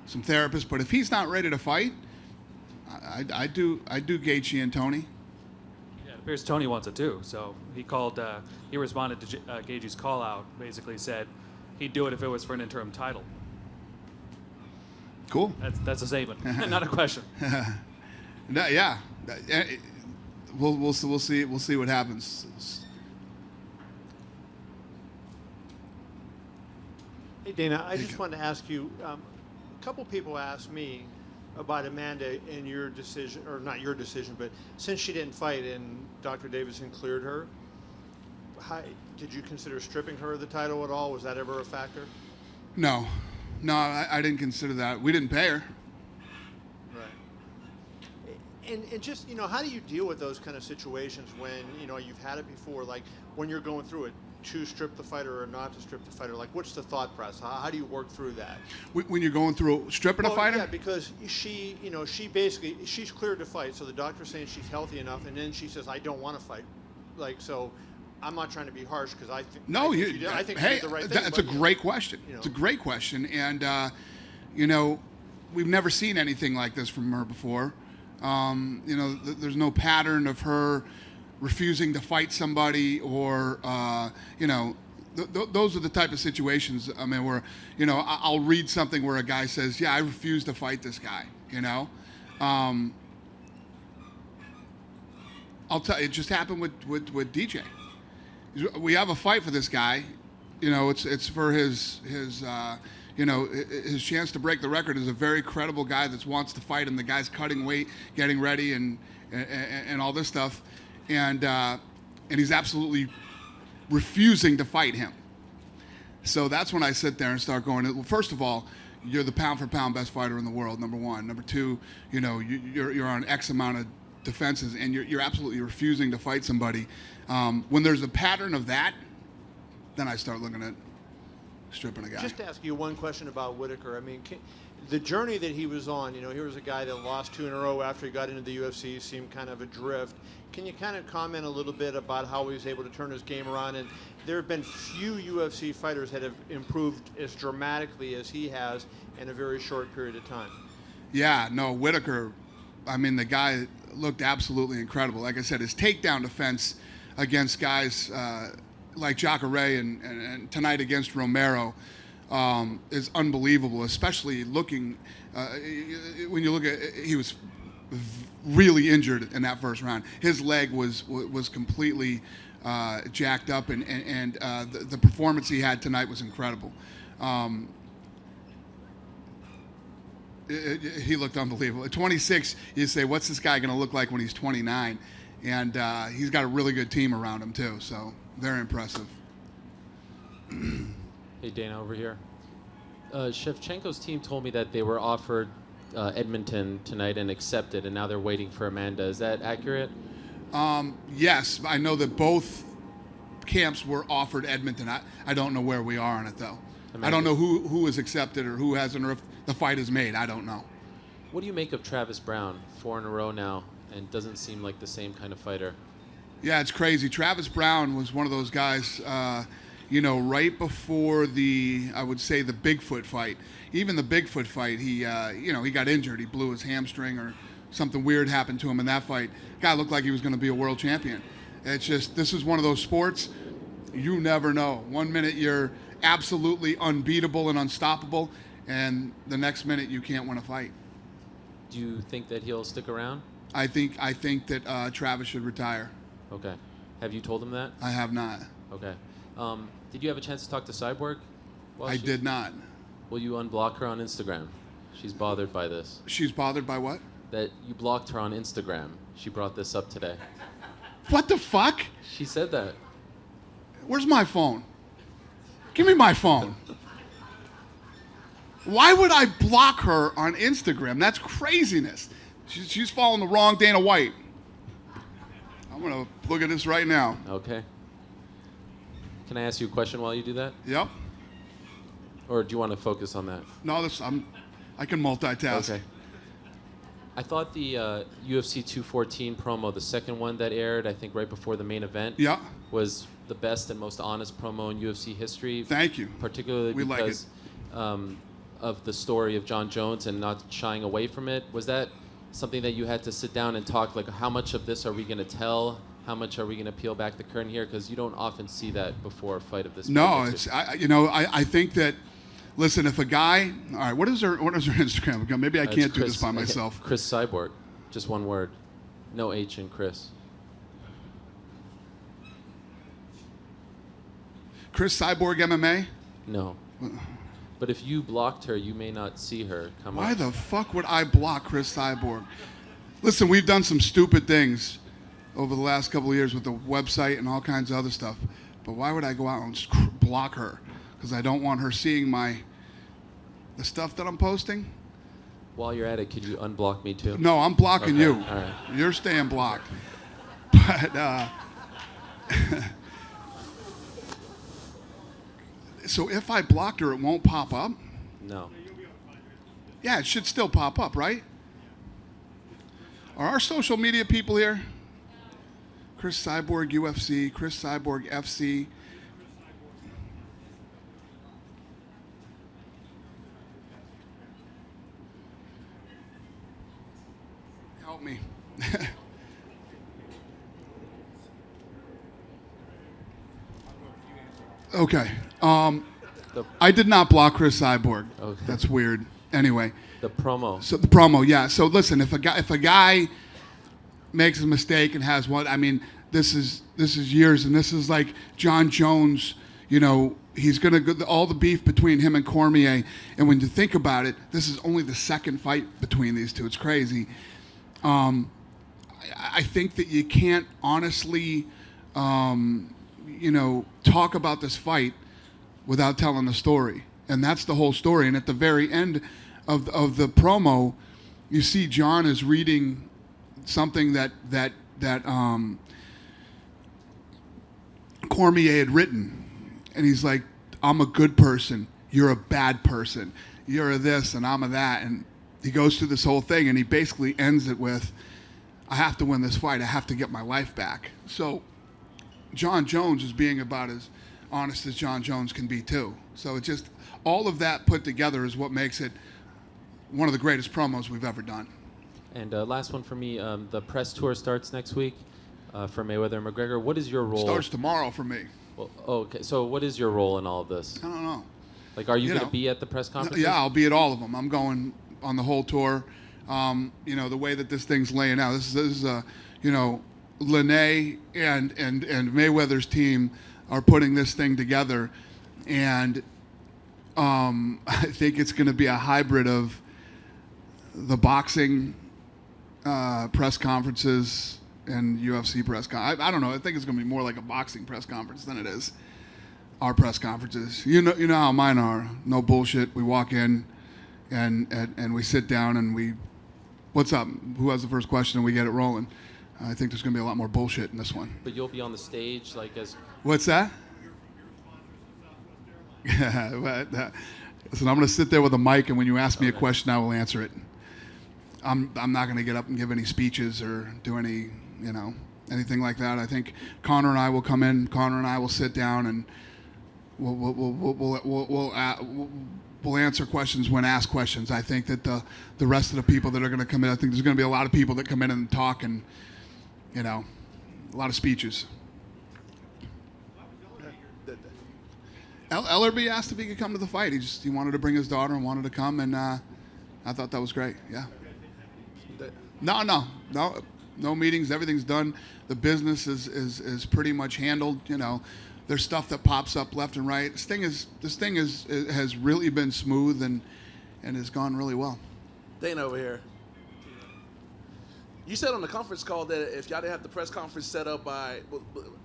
Speaker 10: some therapists. But if he's not ready to fight, I do Gaethje and Tony.
Speaker 8: Yeah, it appears Tony wants it too. So he responded to Gaethje's call out. Basically said he'd do it if it was for an interim title.
Speaker 10: Cool.
Speaker 8: That's a statement, not a question.
Speaker 10: Yeah, we'll see what happens.
Speaker 11: Hey Dana, I just wanted to ask you. A couple people asked me about Amanda and your decision, or not your decision, but since she didn't fight and Dr. Davison cleared her, did you consider stripping her of the title at all? Was that ever a factor?
Speaker 10: No, I didn't consider that. We didn't pay her.
Speaker 11: Right. And just, how do you deal with those kind of situations when, you've had it before, like when you're going through it, to strip the fighter or not to strip the fighter? Like, what's the thought process? How do you work through that?
Speaker 10: When you're going through stripping a fighter?
Speaker 11: Yeah, because she's cleared to fight, so the doctor's saying she's healthy enough, and then she says, I don't want to fight. Like, so I'm not trying to be harsh because I think
Speaker 10: No,
Speaker 11: I think you did the right thing.
Speaker 10: It's a great question. It's a great question, and we've never seen anything like this from her before. There's no pattern of her refusing to fight somebody, or those are the type of situations. I mean, where I'll read something where a guy says, "Yeah, I refuse to fight this guy." I'll tell you, it just happened with DJ. We have a fight for this guy. It's for his chance to break the record. Is a very credible guy that wants to fight him. The guy's cutting weight, getting ready, and all this stuff, and he's absolutely refusing to fight him. So that's when I sit there and start going, well, first of all, you're the pound for pound best fighter in the world, number one. Number two, you're on X amount of defenses, and you're absolutely refusing to fight somebody. When there's a pattern of that, then I start looking at stripping a guy.
Speaker 11: Just to ask you one question about Whittaker. I mean, the journey that he was on, here was a guy that lost 2 in a row after he got into the UFC, seemed kind of adrift. Can you kind of comment a little bit about how he was able to turn his game around? And there have been few UFC fighters that have improved as dramatically as he has in a very short period of time.
Speaker 10: Yeah, no, Whittaker, I mean, the guy looked absolutely incredible. Like I said, his takedown defense against guys like Jacare and tonight against Romero is unbelievable, especially looking, when you look at, he was really injured in that first round. His leg was completely jacked up, and the performance he had tonight was incredible. He looked unbelievable. At 26, you say, what's this guy going to look like when he's 29? And he's got a really good team around him, too, so very impressive.
Speaker 5: Hey, Dana, over here. Shevchenko's team told me that they were offered Edmonton tonight and accepted, and now they're waiting for Amanda. Is that accurate?
Speaker 10: Yes, I know that both camps were offered Edmonton. I don't know where we are on it, though. Amanda. I don't know who is accepted or who hasn't, or if the fight is made. I don't know.
Speaker 5: What do you make of Travis Brown? 4 in a row now, and doesn't seem like the same kind of fighter.
Speaker 10: Yeah, it's crazy. Travis Brown was one of those guys, right before I would say the Bigfoot fight. Even the Bigfoot fight, he got injured. He blew his hamstring or something weird happened to him in that fight. Guy looked like he was going to be a world champion. It's just, this is one of those sports, you never know. One minute you're absolutely unbeatable and unstoppable, and the next minute you can't win a fight.
Speaker 5: Do you think that he'll stick around?
Speaker 10: I think that Travis should retire.
Speaker 5: Okay. Have you told him that?
Speaker 10: I have not.
Speaker 5: Okay. Did you have a chance to talk to Cyborg?
Speaker 10: I did not.
Speaker 5: Will you unblock her on Instagram? She's bothered by this.
Speaker 10: She's bothered by what?
Speaker 5: That you blocked her on Instagram. She brought this up today.
Speaker 10: What the fuck?
Speaker 5: She said that.
Speaker 10: Where's my phone? Give me my phone. Why would I block her on Instagram? That's craziness. She's following the wrong Dana White. I'm going to look at this right now.
Speaker 5: Okay. Can I ask you a question while you do that?
Speaker 10: Yep.
Speaker 5: Or do you want to focus on that?
Speaker 10: No, I can multitask.
Speaker 5: Okay. I thought the UFC 214 promo, the second one that aired, I think right before the main event,
Speaker 10: yeah,
Speaker 5: was the best and most honest promo in UFC history.
Speaker 10: Thank you.
Speaker 5: Particularly because of the story of John Jones and not shying away from it. Was that something that you had to sit down and talk, like, how much of this are we going to tell? How much are we going to peel back the curtain here? Because you don't often see that before a fight of this.
Speaker 10: No, I think that. Listen, if a guy, all right, what is her Instagram account? Maybe I can't do this by myself.
Speaker 5: Chris Cyborg, just one word, no H in Chris.
Speaker 10: Chris Cyborg MMA?
Speaker 5: No. But if you blocked her, you may not see her come up.
Speaker 10: Why the fuck would I block Chris Cyborg? Listen, we've done some stupid things over the last couple of years with the website and all kinds of other stuff. But why would I go out and just block her? Because I don't want her seeing the stuff that I'm posting.
Speaker 5: While you're at it, could you unblock me too?
Speaker 10: No, I'm blocking
Speaker 5: Okay,
Speaker 10: you.
Speaker 5: all right.
Speaker 10: You're staying blocked. But so if I blocked her, it won't pop up?
Speaker 5: No.
Speaker 10: Yeah, it should still pop up, right? Are our social media people here? Chris Cyborg UFC, Chris Cyborg FC. Help me. Okay. I did not block Chris Cyborg.
Speaker 5: Okay.
Speaker 10: That's weird. Anyway.
Speaker 5: The promo.
Speaker 10: So the promo, yeah. So listen, if a guy makes a mistake and has one, I mean, this is years, and this is like John Jones. You know, he's gonna go all the beef between him and Cormier, and when you think about it, this is only the second fight between these two. It's crazy. I think that you can't honestly, talk about this fight without telling the story, and that's the whole story. And at the very end of the promo, you see John is reading something that Cormier had written, and he's like, "I'm a good person, you're a bad person, you're a this and I'm a that," and he goes through this whole thing, and he basically ends it with, "I have to win this fight, I have to get my life back." So John Jones is being about as honest as John Jones can be too. So it just, all of that put together is what makes it one of the greatest promos we've ever done.
Speaker 5: And last one for me, the press tour starts next week for Mayweather and McGregor. What is your role?
Speaker 10: Starts tomorrow for me.
Speaker 5: Well, okay, so what is your role in all of this?
Speaker 10: I don't know.
Speaker 5: Like, are you going
Speaker 10: know.
Speaker 5: to be at the press conference?
Speaker 10: Yeah, I'll be at all of them. I'm going on the whole tour. The way that this thing's laying out, this is Lene and Mayweather's team are putting this thing together, and I think it's going to be a hybrid of the boxing press conferences and UFC press I don't know. I think it's going to be more like a boxing press conference than it is our press conferences. You know how mine are. No bullshit. We walk in and we sit down and we, what's up? Who has the first question? And we get it rolling. I think there's going to be a lot more bullshit in this one.
Speaker 5: But you'll be on the stage, like, as...
Speaker 10: What's that? Yeah, listen, I'm going to sit there with a mic, and when you ask me a question, I will answer it. I'm not going to get up and give any speeches or do any, anything like that. I think Conor and I will come in. Conor and I will sit down, and we'll answer questions when asked questions. I think that the rest of the people that are going to come in, I think there's going to be a lot of people that come in and talk, and a lot of speeches. Ellerby asked if he could come to the fight. He wanted to bring his daughter and wanted to come, and I thought that was great. Yeah. No meetings. Everything's done. The business is pretty much handled. There's stuff that pops up left and right. This thing has really been smooth and has gone really well.
Speaker 1: Dana over here. You said on the conference call that if y'all didn't have the press conference set up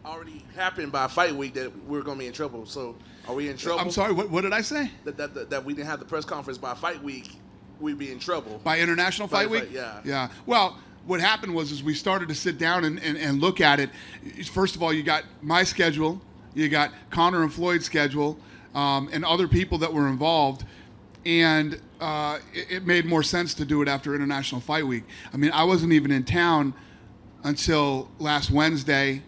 Speaker 1: already happened by fight week, that we were going to be in trouble. So are we in trouble?
Speaker 10: I'm sorry, what did I say?
Speaker 1: That we didn't have the press conference by fight week, we'd be in trouble.
Speaker 10: By International Fight Week?
Speaker 1: Yeah.
Speaker 10: Yeah. Well, what happened was we started to sit down and look at it. First of all, you got my schedule, you got Conor and Floyd's schedule, and other people that were involved. And it made more sense to do it after International Fight Week. I mean, I wasn't even in town until last Wednesday,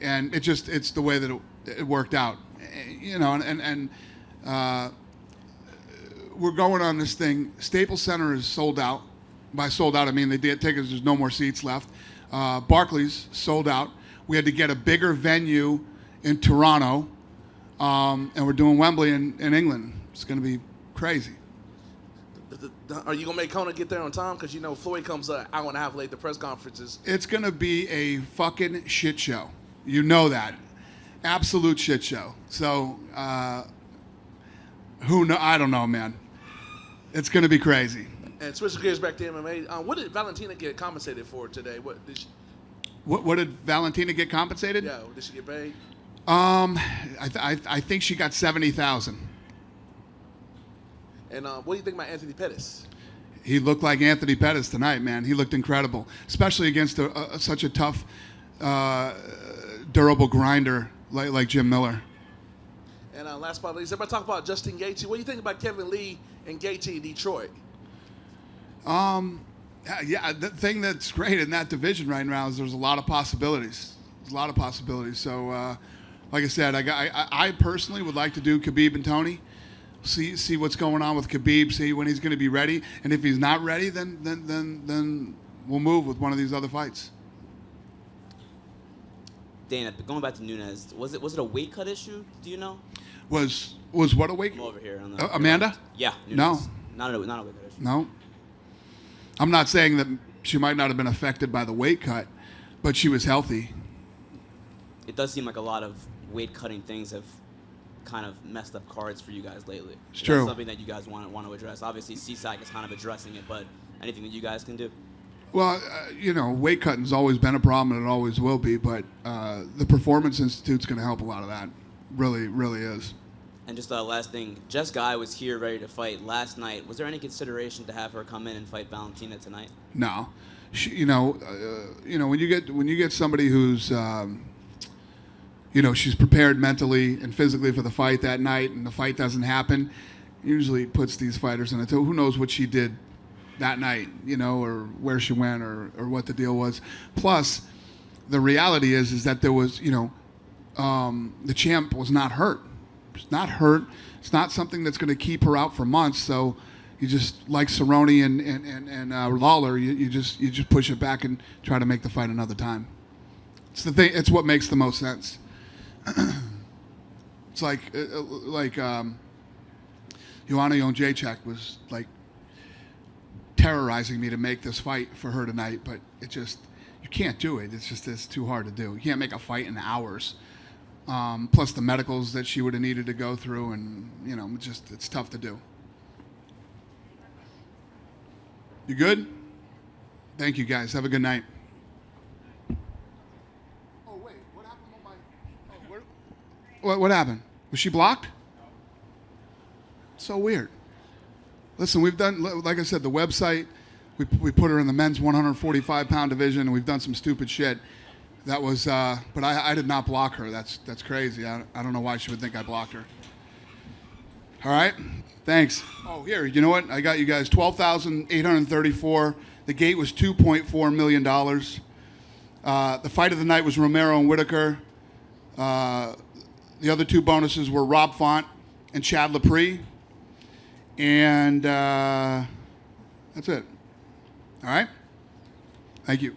Speaker 10: and it's the way that it worked out. We're going on this thing. Staples Center is sold out. By sold out, I mean they did tickets. There's no more seats left. Barclays sold out. We had to get a bigger venue in Toronto, and we're doing Wembley in England. It's going to be crazy.
Speaker 1: Are you going to make Conor get there on time? Because Floyd comes an hour and a half late to press conferences.
Speaker 10: It's going to be a fucking shit show. You know that. Absolute shit show. So, I don't know, man. It's going to be crazy.
Speaker 1: And switching gears back to MMA, what did Valentina get compensated for today?
Speaker 10: What did Valentina get compensated?
Speaker 1: Yeah, did she get paid?
Speaker 10: I think she got $70,000.
Speaker 1: And what do you think about Anthony Pettis?
Speaker 10: he looked like Anthony Pettis tonight, man. He looked incredible, especially against such a tough, durable grinder like Jim Miller.
Speaker 12: And last but not least, everybody talk about Justin Gaethje. What do you think about Kevin Lee and Gaethje in Detroit?
Speaker 10: Yeah, the thing that's great in that division right now is there's a lot of possibilities. There's a lot of possibilities. So, like I said, I personally would like to do Khabib and Tony. See what's going on with Khabib. See when he's going to be ready. And if he's not ready, then we'll move with one of these other fights.
Speaker 13: Dana, going back to Nunes, was it a weight cut issue? Do you know?
Speaker 10: Was what a weight?
Speaker 13: Come over here. On the,
Speaker 10: Amanda?
Speaker 13: Yeah.
Speaker 10: Nunes.
Speaker 13: No. Not a weight cut issue.
Speaker 10: No. I'm not saying that she might not have been affected by the weight cut, but she was healthy.
Speaker 13: It does seem like a lot of weight cutting things have kind of messed up cards for you guys lately.
Speaker 10: It's true.
Speaker 13: That's something that you guys want to address. Obviously, CSAC is kind of addressing it, but anything that you guys can do?
Speaker 10: Well, weight cutting's always been a problem, and it always will be. But the Performance Institute's going to help a lot of that. Really, really is.
Speaker 13: And just last thing, Jess Guy was here ready to fight last night. Was there any consideration to have her come in and fight Valentina tonight?
Speaker 10: No, when you get somebody who's she's prepared mentally and physically for the fight that night, and the fight doesn't happen, usually puts these fighters in a. Who knows what she did that night, or where she went, or what the deal was. Plus, the reality is that there was, the champ was not hurt. It's not hurt. It's not something that's going to keep her out for months. So you just, like Cerrone and Lawler, you just push it back and try to make the fight another time. It's the thing. It's what makes the most sense. It's like Joanna Jędrzejczyk was like terrorizing me to make this fight for her tonight, but you can't do it. It's too hard to do. You can't make a fight in hours. Plus the medicals that she would have needed to go through, and it's tough to do. You good? Thank you, guys. Have a good night. Oh wait, what happened with my? What happened? Was she blocked? So weird. Listen, we've done, like I said, the website. We put her in the men's 145-pound division, and we've done some stupid shit. That was, but I did not block her. That's crazy. I don't know why she would think I blocked her. All right, thanks. Oh, here, you know what? I got you guys 12,834. The gate was $2.4 million. The fight of the night was Romero and Whittaker. The other two bonuses were Rob Font and Chad Lepre. And that's it. All right? Thank you.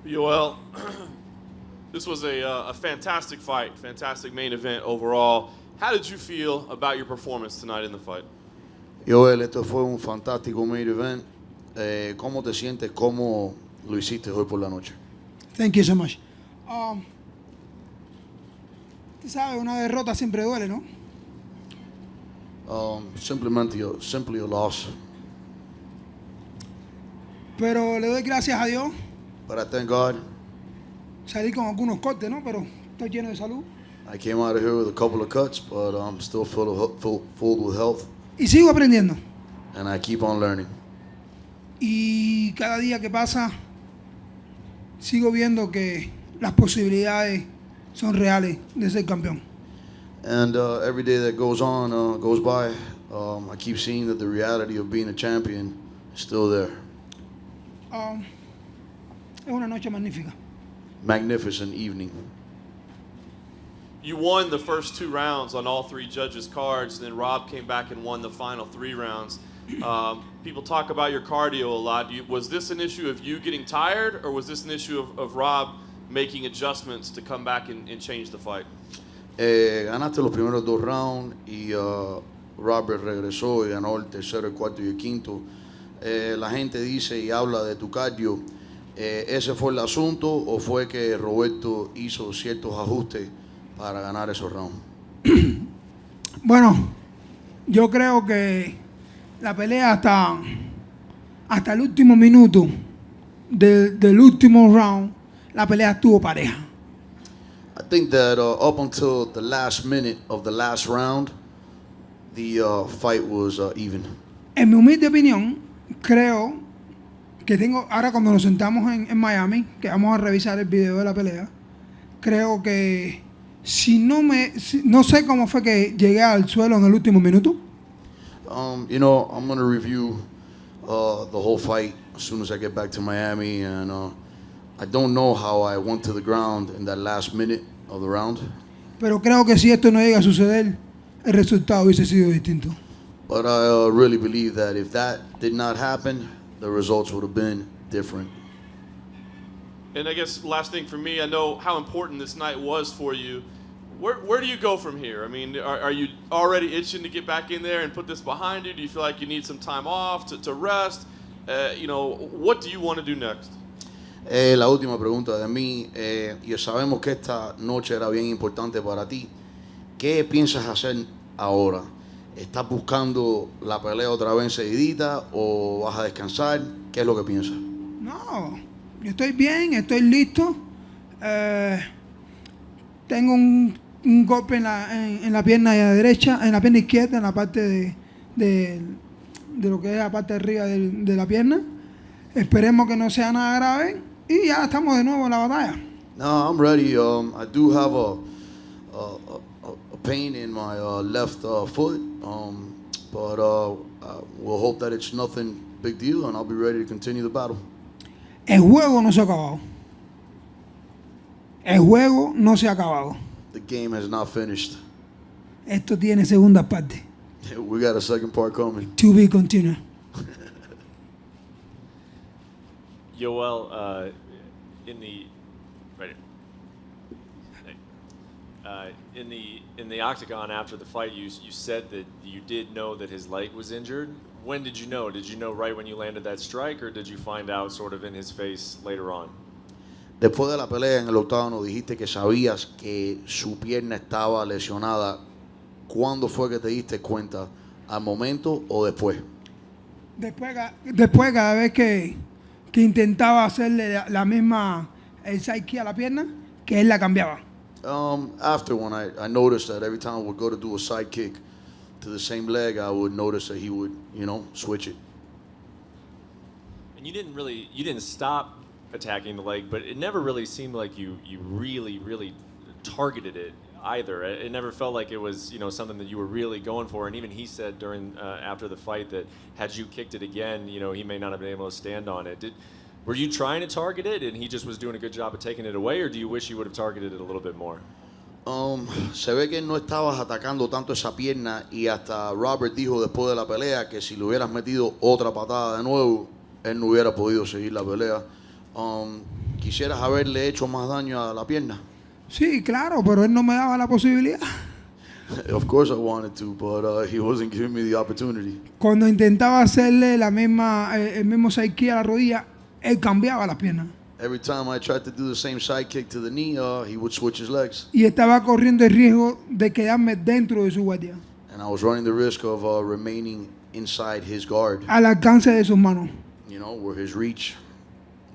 Speaker 1: Yoel, this was a fantastic fight, fantastic main event overall. How did you feel about your performance tonight in the fight?
Speaker 14: Joel, esto fue un fantástico main event. ¿Cómo te sientes? ¿Cómo lo hiciste hoy por la noche?
Speaker 15: Thank you so much. Tú sabes, una derrota siempre duele, ¿no?
Speaker 14: Simply a loss.
Speaker 15: Pero le doy gracias a Dios.
Speaker 14: But I thank God.
Speaker 15: Salí con algunos cortes, ¿no? Pero estoy lleno de salud.
Speaker 14: I came out of here with a couple of cuts, but I'm still full with health.
Speaker 15: Y sigo aprendiendo.
Speaker 14: And I keep on learning.
Speaker 15: Y cada día que pasa, sigo viendo que las posibilidades son reales de ser campeón.
Speaker 14: And every day that goes by, I keep seeing that the reality of being a champion is still there.
Speaker 15: Es una noche magnífica.
Speaker 14: Magnificent evening.
Speaker 1: You won the first 2 rounds on all 3 judges' cards, then Rob came back and won the final 3 rounds. People talk about your cardio a lot. Was this an issue of you getting tired, or was this an issue of Rob making adjustments to come back and change the fight?
Speaker 14: Ganaste los primeros 2 rounds y Robert regresó y ganó el tercero, el cuarto y el quinto. La gente dice y habla de tu cardio. ¿Ese fue el asunto o fue que Roberto hizo ciertos ajustes para ganar esos rounds?
Speaker 15: Bueno, yo creo que la pelea hasta el último minuto del último round, la pelea estuvo pareja.
Speaker 14: I think that up until the last minute of the last round, the fight was even.
Speaker 15: En mi humilde opinión, creo que ahora cuando nos sentamos en Miami, que vamos a revisar el video de la pelea, creo que no sé cómo fue que llegué al suelo en el último minuto.
Speaker 14: I'm going to review the whole fight as soon as I get back to Miami, and I don't know how I went to the ground in that last minute of the round.
Speaker 15: Pero creo que si esto no llega a suceder, el resultado hubiese sido distinto.
Speaker 14: But I really believe that if that did not happen, the results would have been different.
Speaker 1: And I guess last thing for me, I know how important this night was for you. Where do you go from here? I mean, are you already itching to get back in there and put this behind you? Do you feel like you need some time off to rest? What do you want to do next?
Speaker 14: La última pregunta de mí, y sabemos que esta noche era bien importante para ti. ¿Qué piensas hacer ahora? ¿Estás buscando la pelea otra vez enseguidita o vas a descansar? ¿Qué es lo que piensas?
Speaker 15: No, yo estoy bien, estoy listo. Tengo un golpe en la pierna derecha, en la pierna izquierda, en la parte de lo que es la parte de arriba de la pierna. Esperemos que no sea nada grave y ya estamos de nuevo en la batalla.
Speaker 14: No, I'm ready. I do have a pain in my left foot, but we'll hope that it's nothing big deal, and I'll be ready to continue the battle.
Speaker 15: El juego no se ha acabado. El juego no se ha acabado.
Speaker 14: The game has not finished.
Speaker 15: Esto tiene segunda parte.
Speaker 14: We got a second part coming.
Speaker 15: To be continued.
Speaker 4: Yoel, in the octagon after the fight, you said that you did know that his leg was injured. When did you know? Did you know right when you landed that strike, or did you find out sort of in his face later on?
Speaker 14: Después de la pelea en el octágono dijiste que sabías que su pierna estaba lesionada. ¿Cuándo fue que te diste cuenta? ¿Al momento o después?
Speaker 15: Después cada vez que intentaba hacerle la misma el sidekick a la pierna, que él la cambiaba.
Speaker 14: After when I noticed that every time I would go to do a side kick to the same leg, I would notice that he would, switch it.
Speaker 4: And you didn't stop attacking the leg, but it never really seemed like you really targeted it either. It never felt like it was something that you were really going for. And even he said during after the fight that had you kicked it again, he may not have been able to stand on it. Were you trying to target it and he just was doing a good job of taking it away, or do you wish you would have targeted it a little bit more?
Speaker 14: Se ve que no estabas atacando tanto esa pierna y hasta Robert dijo después de la pelea que si le hubieras metido otra patada de nuevo, él no hubiera podido seguir la pelea. ¿Quisieras haberle hecho más daño a la pierna?
Speaker 15: Sí, claro, pero él no me daba la posibilidad.
Speaker 14: Of course I wanted to, but he wasn't giving me the opportunity.
Speaker 15: Cuando intentaba hacerle el mismo sidekick a la rodilla, él cambiaba las piernas.
Speaker 14: Every time I tried to do the same side kick to the knee, he would switch his legs.
Speaker 15: Y estaba corriendo el riesgo de quedarme dentro de su guardia,
Speaker 14: And I was running the risk of remaining inside his guard,
Speaker 15: al alcance de sus manos.
Speaker 14: you know, where his reach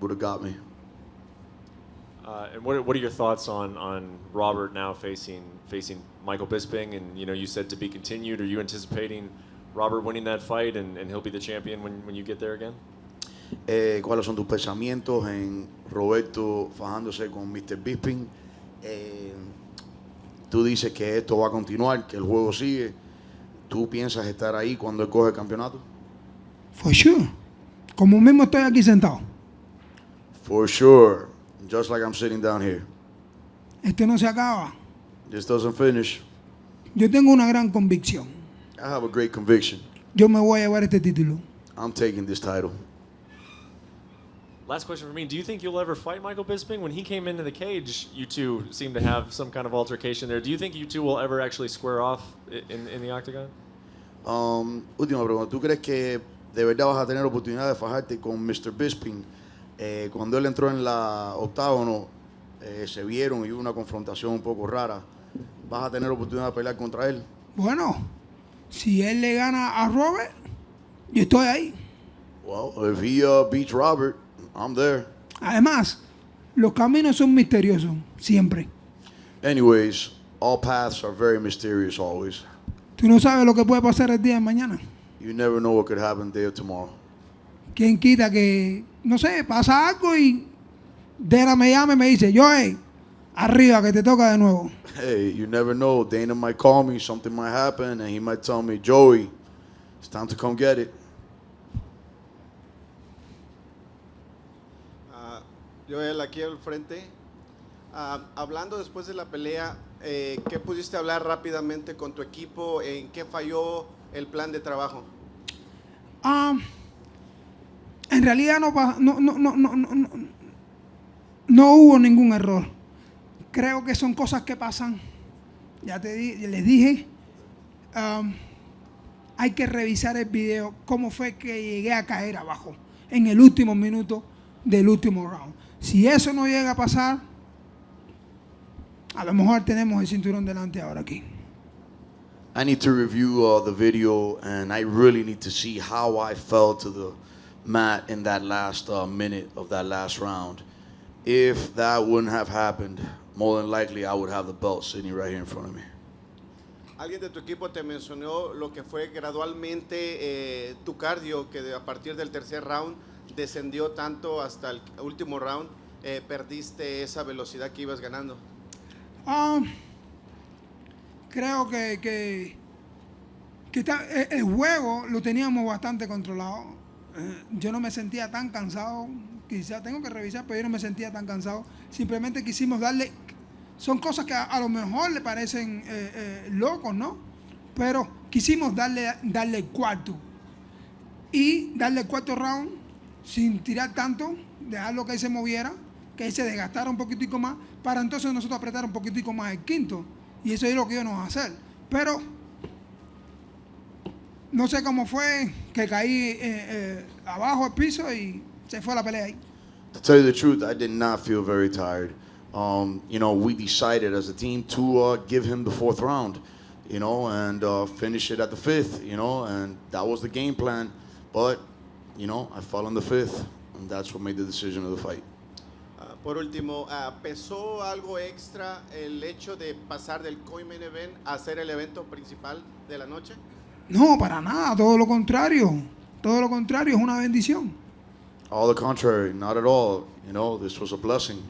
Speaker 14: would have got me.
Speaker 4: And what are your thoughts on Robert now facing Michael Bisping? And you said to be continued. Are you anticipating Robert winning that fight and he'll be the champion when you get there again?
Speaker 14: ¿Cuáles son tus pensamientos en Roberto fajándose con Mr. Bisping? Tú dices que esto va a continuar, que el juego sigue. ¿Tú piensas estar ahí cuando él coge el campeonato?
Speaker 15: For sure. Como mismo estoy aquí sentado.
Speaker 14: For sure. Just like I'm sitting down here.
Speaker 15: Esto no se acaba.
Speaker 14: This doesn't finish.
Speaker 15: Yo tengo una gran convicción.
Speaker 14: I have a great conviction.
Speaker 15: Yo me voy a llevar este título.
Speaker 14: I'm taking this title.
Speaker 4: Last question for me. Do you think you'll ever fight Michael Bisping? When he came into the cage, you two seem to have some kind of altercation there. Do you think you two will ever actually square off in the octagon?
Speaker 14: Última pregunta. ¿Tú crees que de verdad vas a tener oportunidad de fajarte con Mr. Bisping? Cuando él entró en la octágono, se vieron y hubo una confrontación un poco rara. ¿Vas a tener oportunidad de pelear contra él?
Speaker 15: Bueno, si él le gana a Robert, yo estoy ahí.
Speaker 14: Well, if he beats Robert, I'm there.
Speaker 15: Además, los caminos son misteriosos, siempre.
Speaker 14: Anyways, all paths are very mysterious always.
Speaker 15: Tú no sabes lo que puede pasar el día de mañana.
Speaker 14: You never know what could happen day or tomorrow.
Speaker 15: ¿Quién quita que, no sé, pasa algo y Dana me llama y me dice, Joey, arriba que te toca de nuevo?
Speaker 14: Hey, you never know. Dana might call me, something might happen, and he might tell me, Joey, it's time to come get it.
Speaker 16: Joel, aquí al frente. Hablando después de la pelea, ¿qué pudiste hablar rápidamente con tu equipo? ¿En qué falló el plan de trabajo?
Speaker 15: En realidad no hubo ningún error. Creo que son cosas que pasan. Ya les dije, hay que revisar el video, cómo fue que llegué a caer abajo en el último minuto del último round. Si eso no llega a pasar, a lo mejor tenemos el cinturón delante ahora aquí.
Speaker 14: I need to review the video, and I really need to see how I fell to the mat in that last minute of that last round. If that wouldn't have happened, more than likely I would have the belt sitting right here in front of me.
Speaker 16: Alguien de tu equipo te mencionó lo que fue gradualmente tu cardio, que a partir del tercer round descendió tanto hasta el último round, perdiste esa velocidad que ibas ganando.
Speaker 15: Creo que el juego lo teníamos bastante controlado. Yo no me sentía tan cansado, quizás tengo que revisar, pero yo no me sentía tan cansado. Simplemente quisimos darle, son cosas que a lo mejor le parecen locos, ¿no? Pero quisimos darle el cuarto y darle el cuarto round sin tirar tanto, dejarlo que él se moviera, que él se desgastara un poquitico más, para entonces nosotros apretar un poquitico más el quinto. Y eso es lo que íbamos a hacer. Pero no sé cómo fue que caí abajo al piso y se fue la pelea ahí.
Speaker 14: To tell you the truth, I did not feel very tired. We decided as a team to give him the fourth round, and finish it at the fifth, and that was the game plan. But, I fell in the fifth, and that's what made the decision of the fight.
Speaker 16: Por último, ¿pesó algo extra el hecho de pasar del co-main event a ser el evento principal de la noche?
Speaker 15: No, para nada, todo lo contrario. Todo lo contrario, es una bendición.
Speaker 14: All the contrary, not at all. This was a blessing.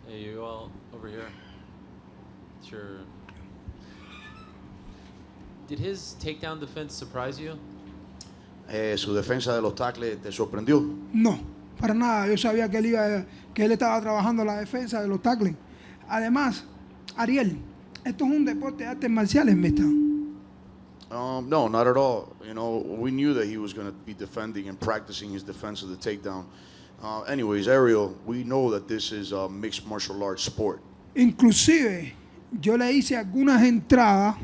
Speaker 5: Hey, you all over here. Sure. Did his takedown defense surprise you?
Speaker 14: ¿Su defensa de los tackles te sorprendió?
Speaker 15: No, para nada. Yo sabía que él estaba trabajando la defensa de los tackles. Además, Ariel, esto es un deporte de artes marciales, ¿viste?
Speaker 14: No, not at all. You know, we knew that he was going to be defending and practicing his defense of the takedown. Anyways, Ariel, we know that this is a mixed martial arts sport.
Speaker 15: Inclusive, yo le hice algunas entradas,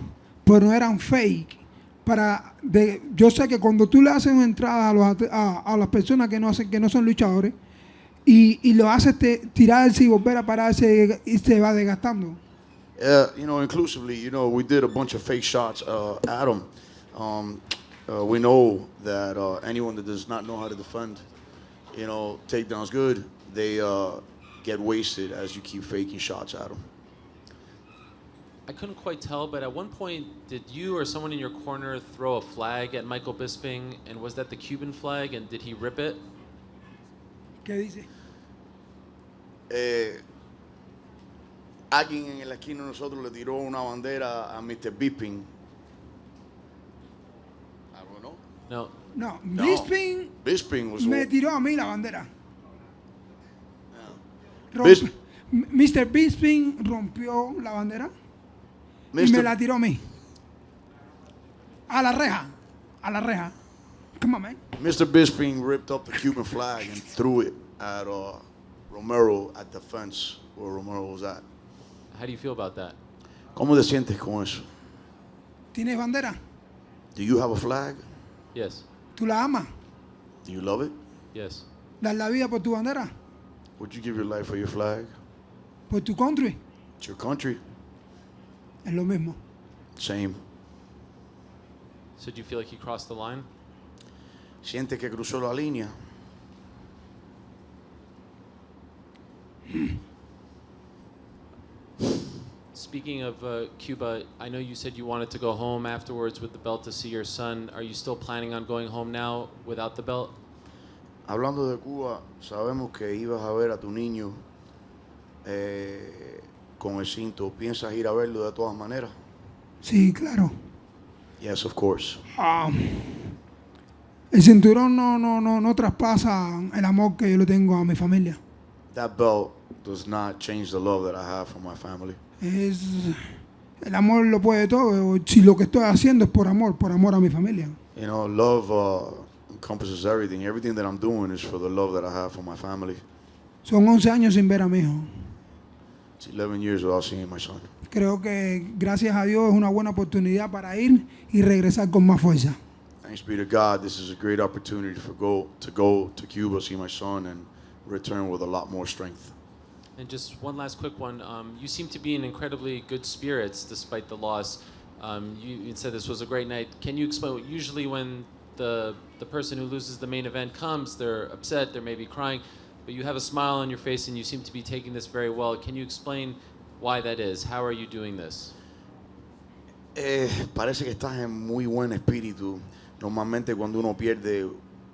Speaker 15: pero no eran fake. Yo sé que cuando tú le haces una entrada a las personas que no son luchadores y lo haces tirarse y volver a pararse y se va desgastando.
Speaker 14: You know, inclusively, you know, we did a bunch of fake shots at him. We know that anyone that does not know how to defend, you know, takedowns good, they get wasted as you keep faking shots at them.
Speaker 5: I couldn't quite tell, but at one point, did you or someone in your corner throw a flag at Michael Bisping, and was that the Cuban flag, and did he rip it?
Speaker 15: ¿Qué dice?
Speaker 14: Alguien en la esquina de nosotros le tiró una bandera a Mr. Bisping. I don't know.
Speaker 15: No,
Speaker 14: No. Bisping was
Speaker 15: me tiró a mí la bandera.
Speaker 14: Bis-
Speaker 15: Mr. Bisping rompió la bandera y me
Speaker 14: Mr.
Speaker 15: la tiró a mí. A la reja. Come on, man.
Speaker 14: Mr. Bisping ripped up the Cuban flag and threw it at Romero at the fence where Romero was at.
Speaker 5: How do you feel about that?
Speaker 14: ¿Cómo te sientes con eso?
Speaker 15: ¿Tienes bandera?
Speaker 14: Do you have a flag?
Speaker 5: Yes.
Speaker 15: ¿Tú la amas?
Speaker 14: Do you love it?
Speaker 5: Yes.
Speaker 15: ¿Das la vida por tu bandera?
Speaker 14: Would you give your life for your flag?
Speaker 15: ¿Por tu country?
Speaker 14: It's your country.
Speaker 15: Es lo mismo.
Speaker 14: Same.
Speaker 5: So do you feel like he crossed the line?
Speaker 14: Siente que cruzó la línea.
Speaker 5: Speaking of Cuba, I know you said you wanted to go home afterwards with the belt to see your son. Are you still planning on going home now without the belt?
Speaker 14: Hablando de Cuba, sabemos que ibas a ver a tu niño con el cinto. ¿Piensas ir a verlo de todas maneras?
Speaker 15: Sí, claro.
Speaker 14: Yes, of course.
Speaker 15: El cinturón no traspasa el amor que yo le tengo a mi familia.
Speaker 14: That belt does not change the love that I have for my family.
Speaker 15: El amor lo puede todo. Si lo que estoy haciendo es por amor a mi familia.
Speaker 14: You know, love encompasses everything. Everything that I'm doing is for the love that I have for my family.
Speaker 15: Son 11 años sin ver a mi hijo.
Speaker 14: It's 11 years without seeing my son.
Speaker 15: Creo que gracias a Dios es una buena oportunidad para ir y regresar con más fuerza.
Speaker 14: Thanks be to God, this is a great opportunity to go to Cuba, see my son, and return with a lot more strength.
Speaker 5: And just one last quick one. You seem to be in incredibly good spirits despite the loss. You said this was a great night. Can you explain? Usually when the person who loses the main event comes, they're upset, they're maybe crying, but you have a smile on your face and you seem to be taking this very well. Can you explain why that is? How are you doing this?
Speaker 14: Parece que estás en muy buen espíritu. Normalmente cuando uno pierde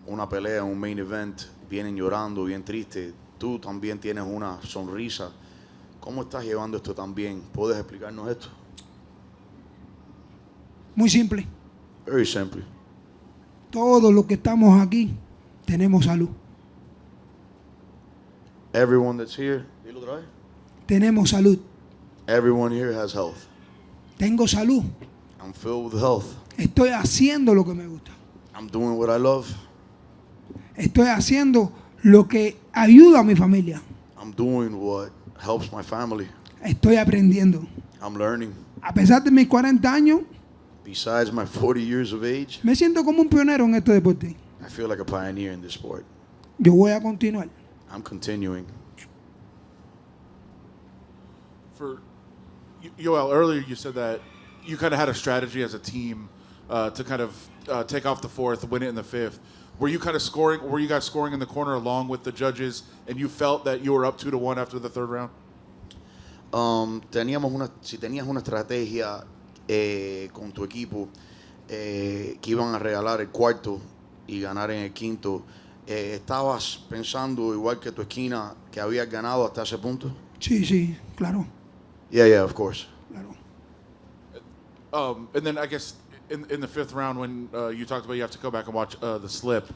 Speaker 14: una pelea, un main event, vienen llorando, bien triste. Tú también tienes una sonrisa. ¿Cómo estás llevando esto tan bien? ¿Puedes explicarnos esto?
Speaker 15: Muy simple.
Speaker 14: Very simple.
Speaker 15: Todos los que estamos aquí tenemos salud.
Speaker 14: Everyone that's here, dilo otra vez.
Speaker 15: Tenemos salud.
Speaker 14: Everyone here has health.
Speaker 15: Tengo salud.
Speaker 14: I'm filled with health.
Speaker 15: Estoy haciendo lo que me gusta.
Speaker 14: I'm doing what I love.
Speaker 15: Estoy haciendo lo que ayuda a mi familia.
Speaker 14: I'm doing what helps my family.
Speaker 15: Estoy aprendiendo.
Speaker 14: I'm learning.
Speaker 15: A pesar de mis 40 años,
Speaker 14: Besides my 40 years of age,
Speaker 15: me siento como un pionero en este deporte.
Speaker 14: I feel like a pioneer in this sport.
Speaker 15: Yo voy a continuar.
Speaker 14: I'm continuing.
Speaker 17: For Yoel, earlier you said that you kind of had a strategy as a team to kind of take off the fourth, win it in the fifth. Were you kind of scoring? Were you guys scoring in the corner along with the judges, and you felt that you were up 2-1 after the third round?
Speaker 14: Si tenías una estrategia con tu equipo que iban a regalar el cuarto y ganar en el quinto, ¿estabas pensando igual que tu esquina que habías ganado hasta ese punto?
Speaker 15: Sí, claro.
Speaker 14: Yeah, of course.
Speaker 17: And then I guess in the fifth round when you talked about you have to go back and watch the slip,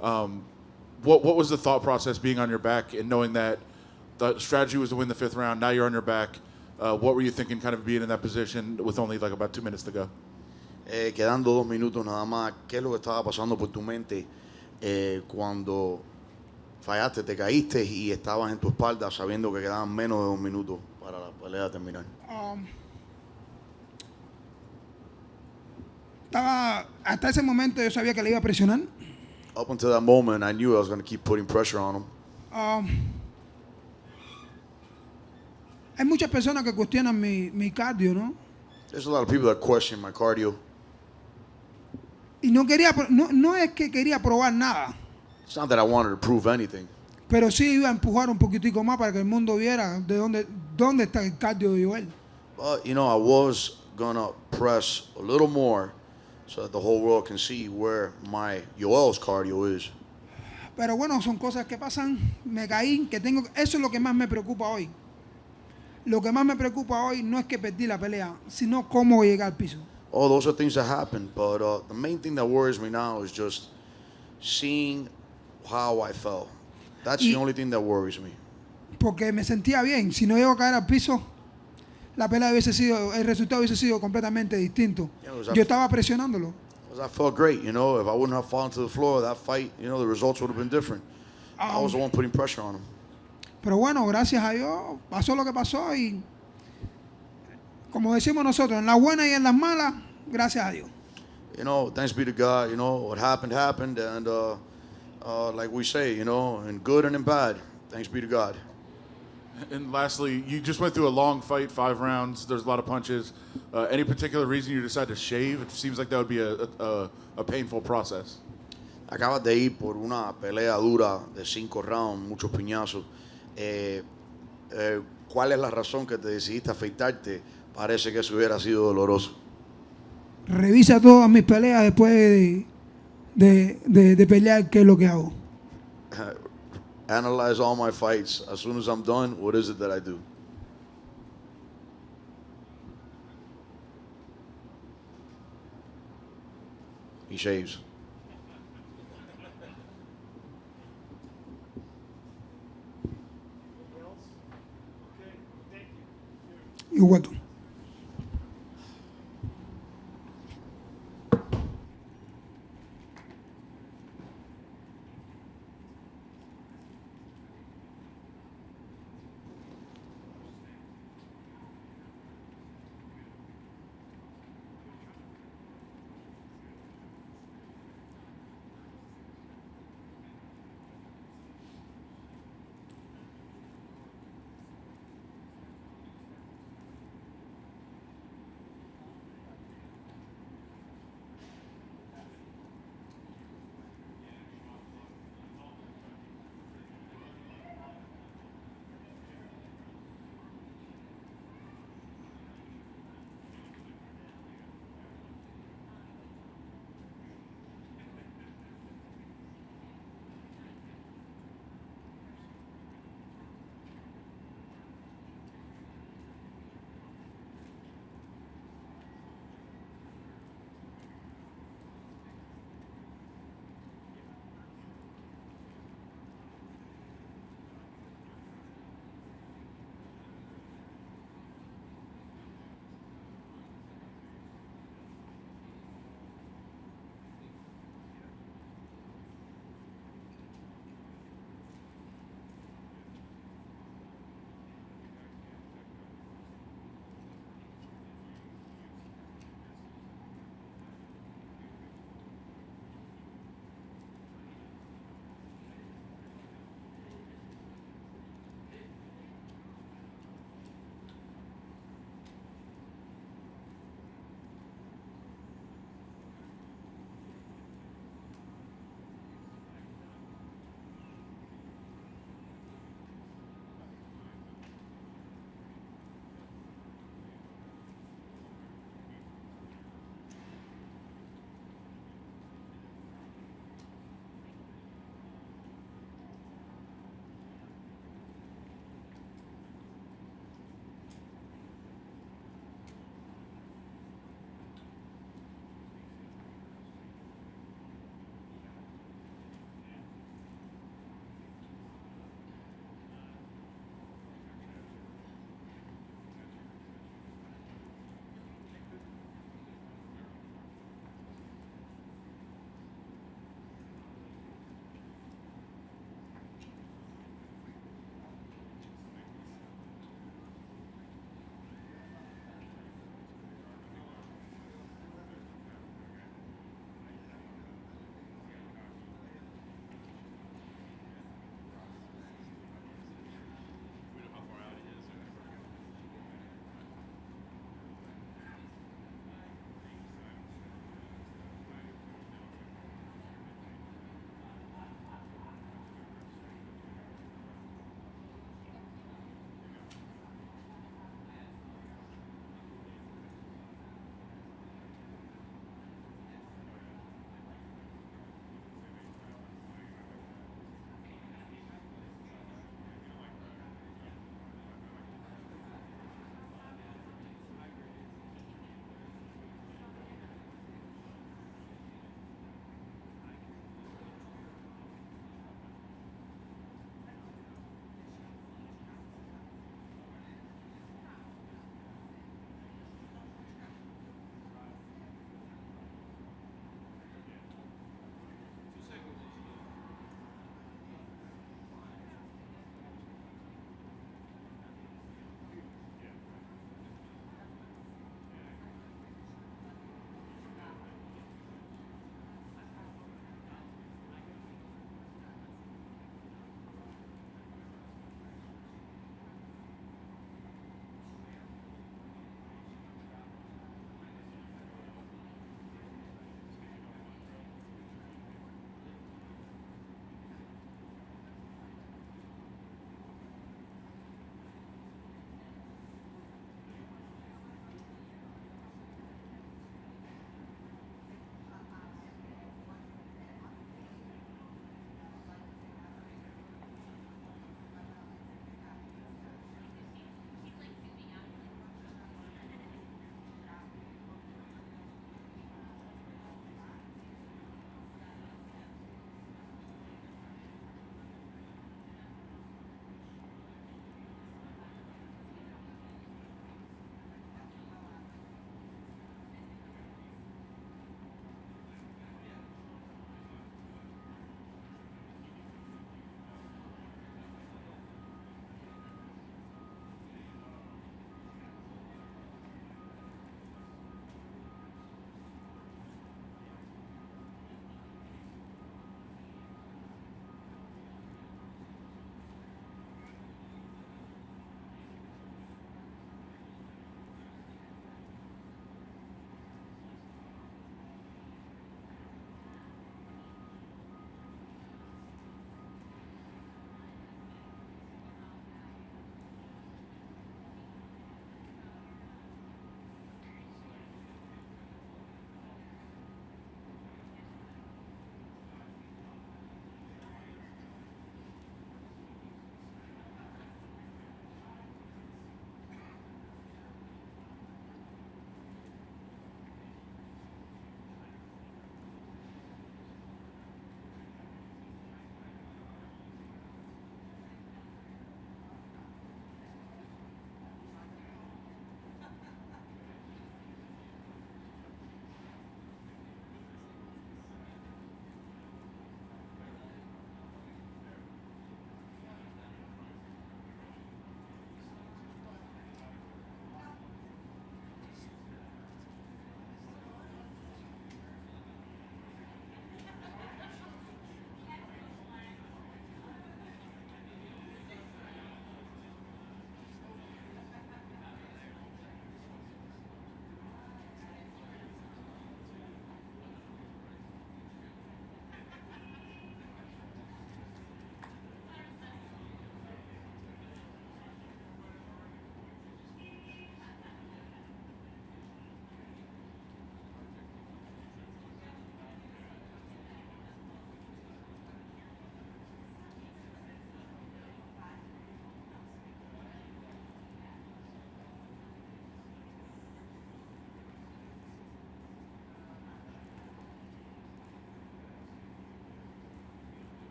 Speaker 17: what was the thought process being on your back and knowing that the strategy was to win the fifth round, now you're on your back? What were you thinking kind of being in that position with only like about 2 minutes to go?
Speaker 14: Quedando 2 minutos nada más, ¿qué es lo que estaba pasando por tu mente cuando fallaste, te caíste y estabas en tu espalda sabiendo que quedaban menos de 2 minutos para la pelea terminar?
Speaker 15: Hasta ese momento yo sabía que le iba a presionar.
Speaker 14: Up until that moment, I knew I was going to keep putting pressure on him.
Speaker 15: Hay muchas personas que cuestionan mi cardio, ¿no?
Speaker 14: There's a lot of people that question my cardio.
Speaker 15: Y no es que quería probar nada,
Speaker 14: It's not that I wanted to prove anything,
Speaker 15: pero sí iba a empujar un poquitico más para que el mundo viera de dónde está el cardio de Joel.
Speaker 14: but I was going to press a little more so that the whole world can see where my Joel's cardio is.
Speaker 15: Pero bueno, son cosas que pasan. Me caí, eso es lo que más me preocupa hoy. Lo que más me preocupa hoy no es que perdí la pelea, sino cómo llegar al piso.
Speaker 14: Oh, those are things that happen, but the main thing that worries me now is just seeing how I fell. That's the only thing that worries me.
Speaker 15: Porque me sentía bien. Si no llego a caer al piso, el resultado hubiese sido completamente distinto. Yo estaba presionándolo.
Speaker 14: Because I felt great, if I wouldn't have fallen to the floor, that fight, the results would have been different. I was the one putting pressure on him.
Speaker 15: Pero bueno, gracias a Dios, pasó lo que pasó y como decimos nosotros, en las buenas y en las malas, gracias a Dios.
Speaker 14: Thanks be to God, what happened, happened, and like we say, in good and in bad, thanks be to God.
Speaker 17: And lastly, you just went through a long fight, 5 rounds. There's a lot of punches. Any particular reason you decided to shave? It seems like that would be a painful process.
Speaker 14: Acabas de ir por una pelea dura de 5 rounds, muchos piñazos. ¿Cuál es la razón que te decidiste afeitarte? Parece que eso hubiera sido doloroso.
Speaker 15: Revisa todas mis peleas después de pelear, qué es lo que hago.
Speaker 14: Analyze all my fights. As soon as I'm done, what is it that I do? He shaves.
Speaker 15: You're welcome.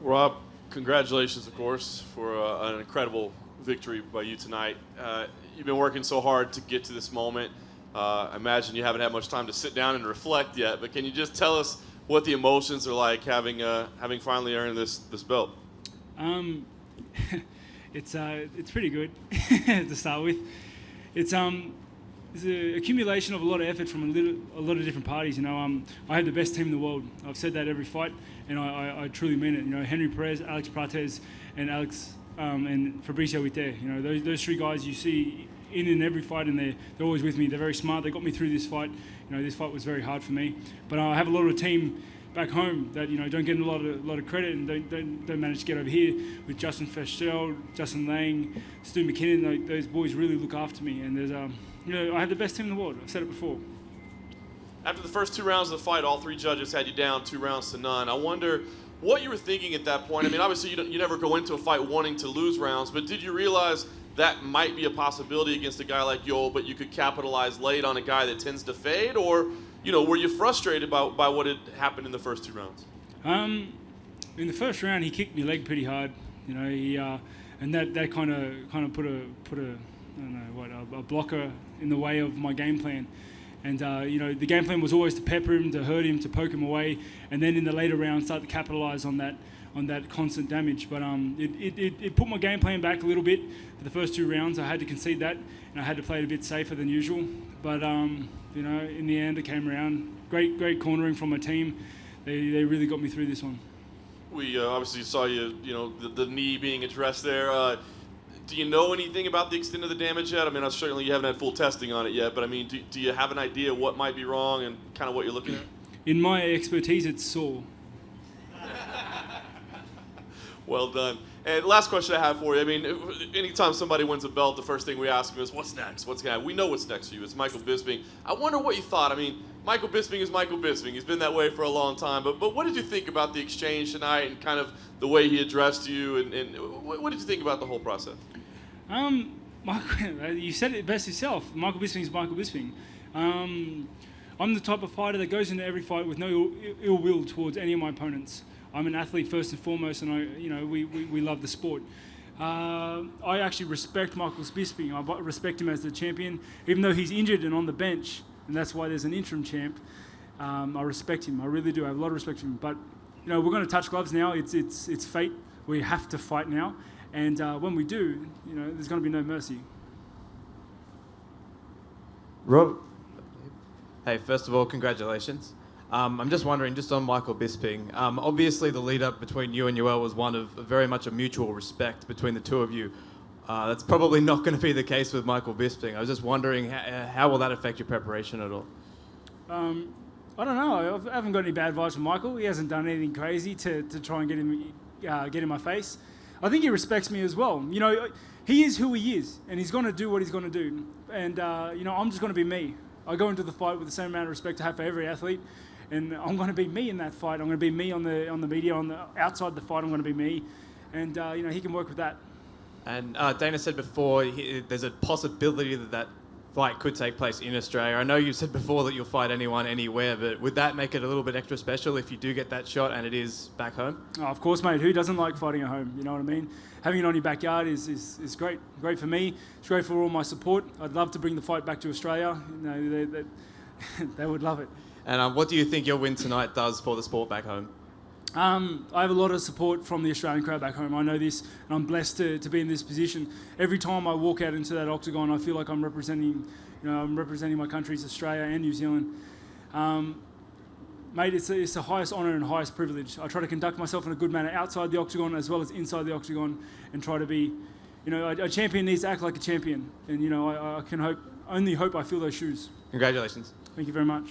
Speaker 1: Rob, congratulations, of course, for an incredible victory by you tonight. You've been working so hard to get to this moment. I imagine you haven't had much time to sit down and reflect yet, but can you just tell us what the emotions are like having finally earned this belt?
Speaker 18: It's pretty good to start with. It's an accumulation of a lot of effort from a lot of different parties. You know, I have the best team in the world. I've said that every fight, and I truly mean it. You know, Henry Perez, Alex Prates, and Fabricio Whittaker. You know, those three guys you see in every fight, and they're always with me. They're very smart. They got me through this fight. You know, this fight was very hard for me, but I have a lot of team back home that, you know, don't get a lot of credit and don't manage to get over here with Justin Feshel, Justin Lang, Stu McKinnon. Those boys really look after me, and there's you know, I have the best team in the world. I've said it before.
Speaker 1: After the first 2 rounds of the fight, all 3 judges had you down 2-0. I wonder what you were thinking at that point. I mean, obviously you never go into a fight wanting to lose rounds, but did you realize that might be a possibility against a guy like Yoel, but you could capitalize late on a guy that tends to fade? Or, you know, were you frustrated by what had happened in the first 2 rounds?
Speaker 18: In the first round, he kicked me leg pretty hard. You know, he and that kind of put a I don't know what, a blocker in the way of my game plan. And you know, the game plan was always to pepper him, to hurt him, to poke him away, and then in the later rounds start to capitalize on that constant damage. But it put my game plan back a little bit for the first 2 rounds. I had to concede that, and I had to play it a bit safer than usual. But you know, in the end, it came around. Great cornering from my team. They really got me through this one.
Speaker 1: We obviously saw you know, the knee being addressed there. Do you know anything about the extent of the damage yet? I mean, certainly you haven't had full testing on it yet, but I mean, do you have an idea what might be wrong and kind of what you're looking at?
Speaker 18: In my expertise, it's sore.
Speaker 1: Well done. And last question I have for you. I mean, anytime somebody wins a belt, the first thing we ask them is, what's next? What's going to happen? We know what's next for you. It's Michael Bisping. I wonder what you thought. I mean, Michael Bisping is Michael Bisping. He's been that way for a long time. But what did you think about the exchange tonight and kind of the way he addressed you? And what did you think about the whole process?
Speaker 18: Michael, you said it best yourself. Michael Bisping is Michael Bisping. I'm the type of fighter that goes into every fight with no ill will towards any of my opponents. I'm an athlete first and foremost, and we love the sport. I actually respect Michael Bisping. I respect him as the champion, even though he's injured and on the bench, and that's why there's an interim champ. I respect him. I really do. I have a lot of respect for him. But you know, we're going to touch gloves now. It's fate. We have to fight now. And when we do, you know, there's going to be no mercy.
Speaker 19: Rob, hey, first of all, congratulations. I'm just wondering, just on Michael Bisping, obviously the lead-up between you and Yoel was one of very much a mutual respect between the two of you. That's probably not going to be the case with Michael Bisping. I was just wondering, how will that affect your preparation at all?
Speaker 18: I don't know. I haven't got any bad vibes from Michael. He hasn't done anything crazy to try and get in my face. I think he respects me as well. You know, he is who he is, and he's going to do what he's going to do. And, you know, I'm just going to be me. I go into the fight with the same amount of respect I have for every athlete, and I'm going to be me in that fight. I'm going to be me on the media, outside the fight. I'm going to be me, and you know, he can work with that.
Speaker 19: And Dana said before, there's a possibility that fight could take place in Australia. I know you said before that you'll fight anyone, anywhere, but would that make it a little bit extra special if you do get that shot and it is back home?
Speaker 18: Oh, of course, mate. Who doesn't like fighting at home? You know what I mean? Having it on your backyard is great. Great for me. It's great for all my support. I'd love to bring the fight back to Australia. You know, they would love it.
Speaker 19: And what do you think your win tonight does for the sport back home?
Speaker 18: I have a lot of support from the Australian crowd back home. I know this, and I'm blessed to be in this position. Every time I walk out into that octagon, I feel like I'm representing my countries, Australia and New Zealand. Mate, it's the highest honour and highest privilege. I try to conduct myself in a good manner outside the octagon as well as inside the octagon, and try to be, you know, a champion needs to act like a champion. And you know, I can only hope I fill those shoes.
Speaker 19: Congratulations.
Speaker 18: Thank you very much.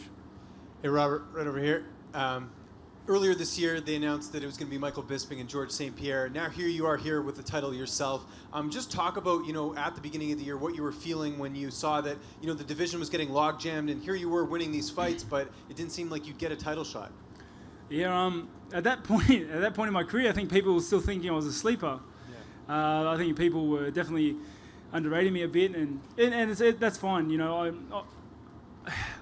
Speaker 3: Hey, Robert, right over here. Earlier this year, they announced that it was going to be Michael Bisping and George St. Pierre. Now here you are here with the title yourself. Just talk about, you know, at the beginning of the year, what you were feeling when you saw that, you know, the division was getting log jammed, and here you were winning these fights, but it didn't seem like you'd get a title shot.
Speaker 18: Yeah, at that point in my career, I think people were still thinking I was a sleeper. Yeah. I think people were definitely underrating me a bit, and that's fine. You know,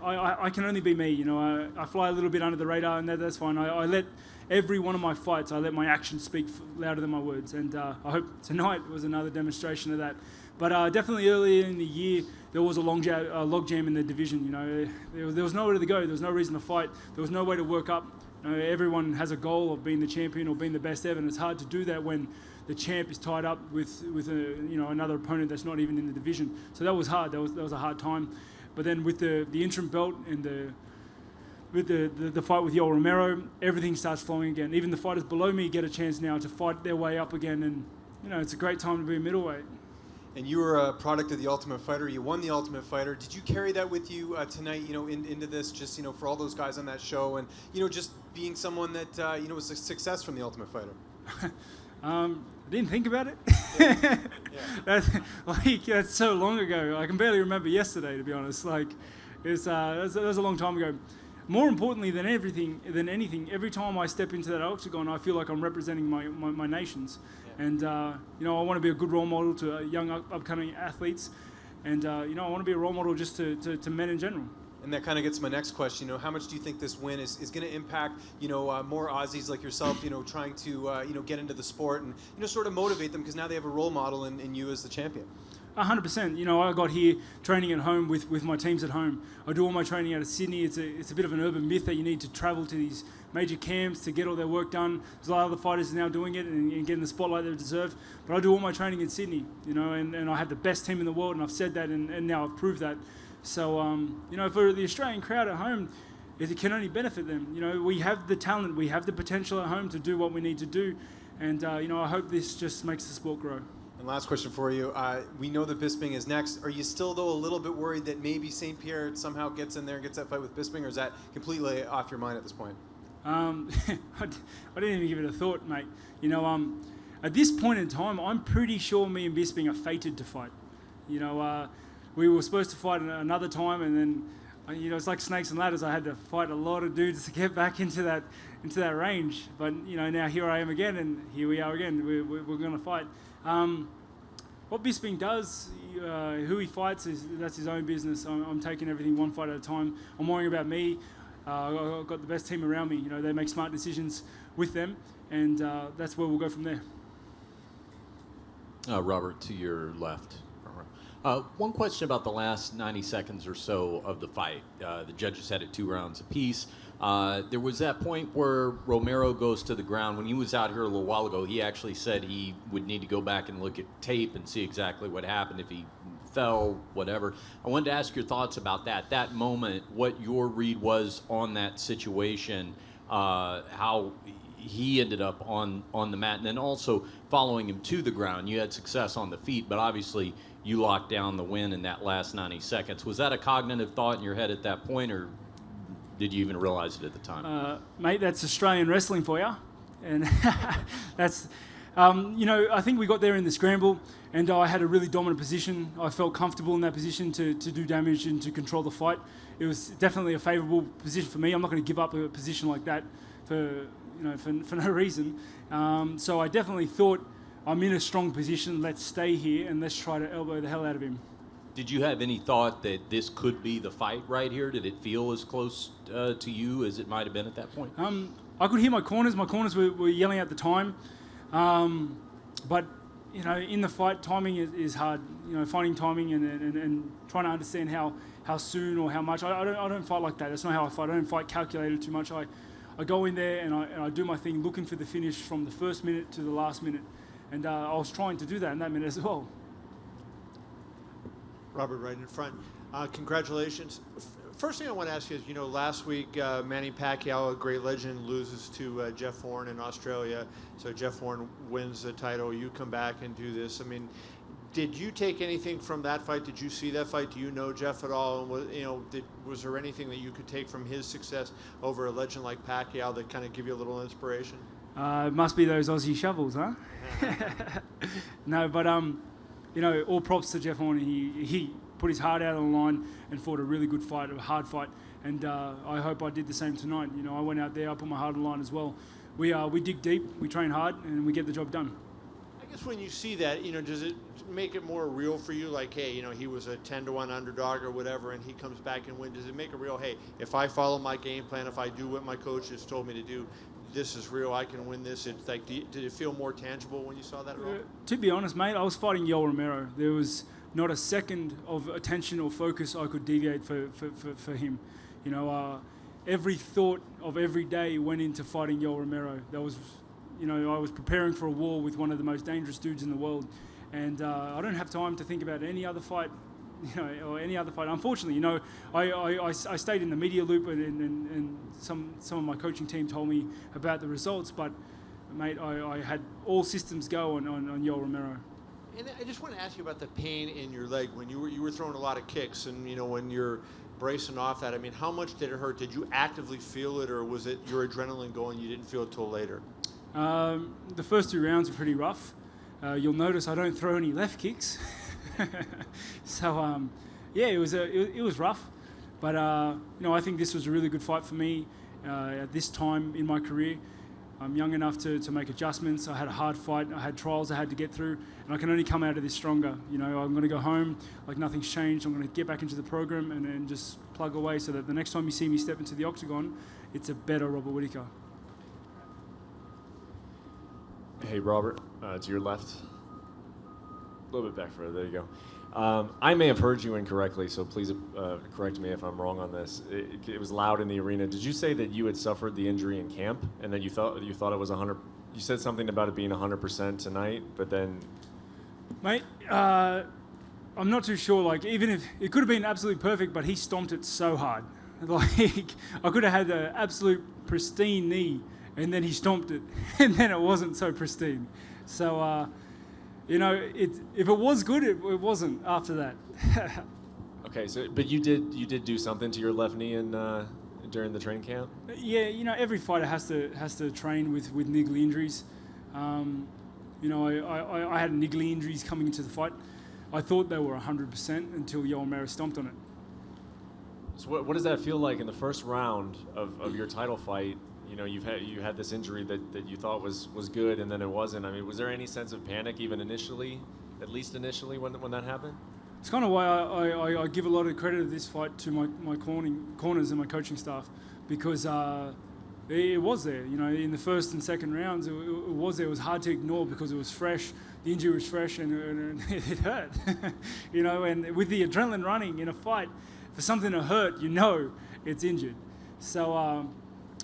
Speaker 18: I can only be me. You know, I fly a little bit under the radar, and that's fine. I let every one of my fights, I let my actions speak louder than my words. And I hope tonight was another demonstration of that. But definitely earlier in the year, there was a logjam in the division. You know, there was nowhere to go. There was no reason to fight. There was no way to work up. You know, everyone has a goal of being the champion or being the best ever, and it's hard to do that when the champ is tied up with another opponent that's not even in the division. So that was hard. That was a hard time. But then with the interim belt and the fight with Yoel Romero, everything starts flowing again. Even the fighters below me get a chance now to fight their way up again, and you know, it's a great time to be a middleweight.
Speaker 3: And you were a product of the Ultimate Fighter. You won the Ultimate Fighter. Did you carry that with you tonight? You know, into this, just for all those guys on that show, and just being someone that was a success from the Ultimate Fighter.
Speaker 18: I didn't think about it. That's so long ago. I can barely remember yesterday, to be honest. Like, that was a long time ago. More importantly than anything, every time I step into that octagon, I feel like I'm representing my nations. And, I want to be a good role model to young upcoming athletes. And, I want to be a role model just to men in general.
Speaker 3: And that kind of gets to my next question. How much do you think this win is going to impact, more Aussies like yourself, trying to, get into the sport and, sort of motivate them because now they have a role model in you as the champion?
Speaker 18: 100%. I got here training at home with my teams at home. I do all my training out of Sydney. It's a bit of an urban myth that you need to travel to these major camps to get all their work done. There's a lot of other fighters now doing it and getting the spotlight they deserve. But I do all my training in Sydney, and I have the best team in the world, and I've said that, and now I've proved that. So, for the Australian crowd at home, it can only benefit them. We have the talent, we have the potential at home to do what we need to do. And, I hope this just makes the sport grow.
Speaker 3: And last question for you. We know that Bisping is next. Are you still, though, a little bit worried that maybe St. Pierre somehow gets in there and gets that fight with Bisping, or is that completely off your mind at this point?
Speaker 18: I didn't even give it a thought, mate. At this point in time, I'm pretty sure me and Bisping are fated to fight. We were supposed to fight another time, and then, it's like snakes and ladders. I had to fight a lot of dudes to get back into that range. But now here I am again, and here we are again. We're going to fight. What Bisping does, who he fights, that's his own business. I'm taking everything one fight at a time. I'm worrying about me. I've got the best team around me. They make smart decisions with them, and that's where we'll go from there.
Speaker 7: Robert, to your left. One question about the last 90 seconds or so of the fight. The judges had it 2 rounds apiece. There was that point where Romero goes to the ground. When he was out here a little while ago, he actually said he would need to go back and look at tape and see exactly what happened, if he fell, whatever. I wanted to ask your thoughts about that moment, what your read was on that situation, how he ended up on the mat, and then also following him to the ground. You had success on the feet, but obviously you locked down the win in that last 90 seconds. Was that a cognitive thought in your head at that point, or did you even realize it at the time?
Speaker 18: Mate, that's Australian wrestling for you. And that's, I think we got there in the scramble, and I had a really dominant position. I felt comfortable in that position to do damage and to control the fight. It was definitely a favourable position for me. I'm not going to give up a position like that for no reason. So I definitely thought, I'm in a strong position, let's stay here and let's try to elbow the hell out of him.
Speaker 7: Did you have any thought that this could be the fight right here? Did it feel as close to you as it might have been at that point?
Speaker 18: I could hear my corners. My corners were yelling at the time. But, in the fight, timing is hard. Finding timing and trying to understand how soon or how much. I don't fight like that. That's not how I fight. I don't fight calculated too much. I go in there and I do my thing, looking for the finish from the first minute to the last minute. And I was trying to do that in that minute as well.
Speaker 11: Robert, right in front. Congratulations. First thing I want to ask you is, last week Manny Pacquiao, a great legend, loses to Jeff Horn in Australia. So Jeff Horn wins the title. You come back and do this. I mean, did you take anything from that fight? Did you see that fight? Do you know Jeff at all? And was there anything that you could take from his success over a legend like Pacquiao that kind of give you a little inspiration?
Speaker 18: It must be those Aussie shovels, huh? No, but all props to Jeff Horn. He put his heart out on the line and fought a really good fight, a hard fight. And I hope I did the same tonight. I went out there, I put my heart on the line as well. We dig deep, we train hard, and we get the job done.
Speaker 11: I guess when you see that, does it make it more real for you? Like, hey, he was a 10-1 underdog or whatever, and he comes back and wins. Does it make it real? Hey, if I follow my game plan, if I do what my coach has told me to do, this is real, I can win this? It's like, did it feel more tangible when you saw that at all?
Speaker 18: To be honest, mate, I was fighting Yoel Romero. There was not a second of attention or focus I could deviate for him. You know, every thought of every day went into fighting Yoel Romero. That was, you know, I was preparing for a war with one of the most dangerous dudes in the world, and I don't have time to think about any other fight, you know, or any other fight. Unfortunately, you know, I stayed in the media loop, and some of my coaching team told me about the results, but mate, I had all systems go on Yoel Romero.
Speaker 11: And I just want to ask you about the pain in your leg when you were throwing a lot of kicks, and you know, when you're bracing off that. I mean, how much did it hurt? Did you actively feel it, or was it your adrenaline going? You didn't feel it till later.
Speaker 18: The first 2 rounds were pretty rough. You'll notice I don't throw any left kicks, so yeah, it was rough. But you know, I think this was a really good fight for me at this time in my career. I'm young enough to make adjustments. I had a hard fight. I had trials I had to get through, and I can only come out of this stronger. You know, I'm going to go home like nothing's changed. I'm going to get back into the program and just plug away so that the next time you see me step into the octagon, it's a better Robert Whittaker.
Speaker 4: Hey, Robert, to your left. A little bit back further. There you go. I may have heard you incorrectly, so please correct me if I'm wrong on this. It was loud in the arena. Did you say that you had suffered the injury in camp, and that you thought it was 100? You said something about it being 100% tonight, but then.
Speaker 18: Mate, I'm not too sure. Like, even if it could have been absolutely perfect, but he stomped it so hard. Like, I could have had the absolute pristine knee, and then he stomped it, and then it wasn't so pristine. So. You know, if it was good, it wasn't after that.
Speaker 4: Okay, so but you did do something to your left knee during the training camp?
Speaker 18: Yeah, you know, every fighter has to train with niggly injuries. You know, I had niggly injuries coming into the fight. I thought they were 100% until Yoel Romero stomped on it.
Speaker 4: So what does that feel like in the first round of your title fight? You know, you had this injury that you thought was good, and then it wasn't. I mean, was there any sense of panic even initially, at least initially, when that happened?
Speaker 18: It's kind of why I give a lot of credit of this fight to my corners and my coaching staff, because it was there. You know, in the first and second rounds, it was there. It was hard to ignore because it was fresh. The injury was fresh, and it hurt. You know, and with the adrenaline running in a fight, for something to hurt, you know it's injured. So.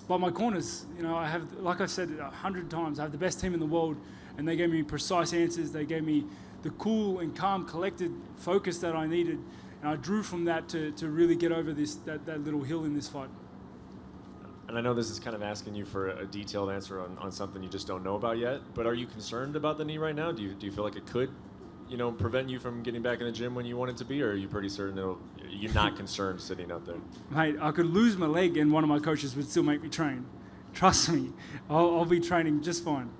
Speaker 18: But my corners, you know, I have, like I said 100 times, I have the best team in the world, and they gave me precise answers. They gave me the cool and calm, collected focus that I needed, and I drew from that to really get over that little hill in this fight.
Speaker 4: And I know this is kind of asking you for a detailed answer on something you just don't know about yet, but are you concerned about the knee right now? Do you feel like it could, you know, prevent you from getting back in the gym when you want it to be, or are you pretty certain you're not concerned sitting out there?
Speaker 18: Mate, I could lose my leg and one of my coaches would still make me train. Trust me, I'll be training just fine.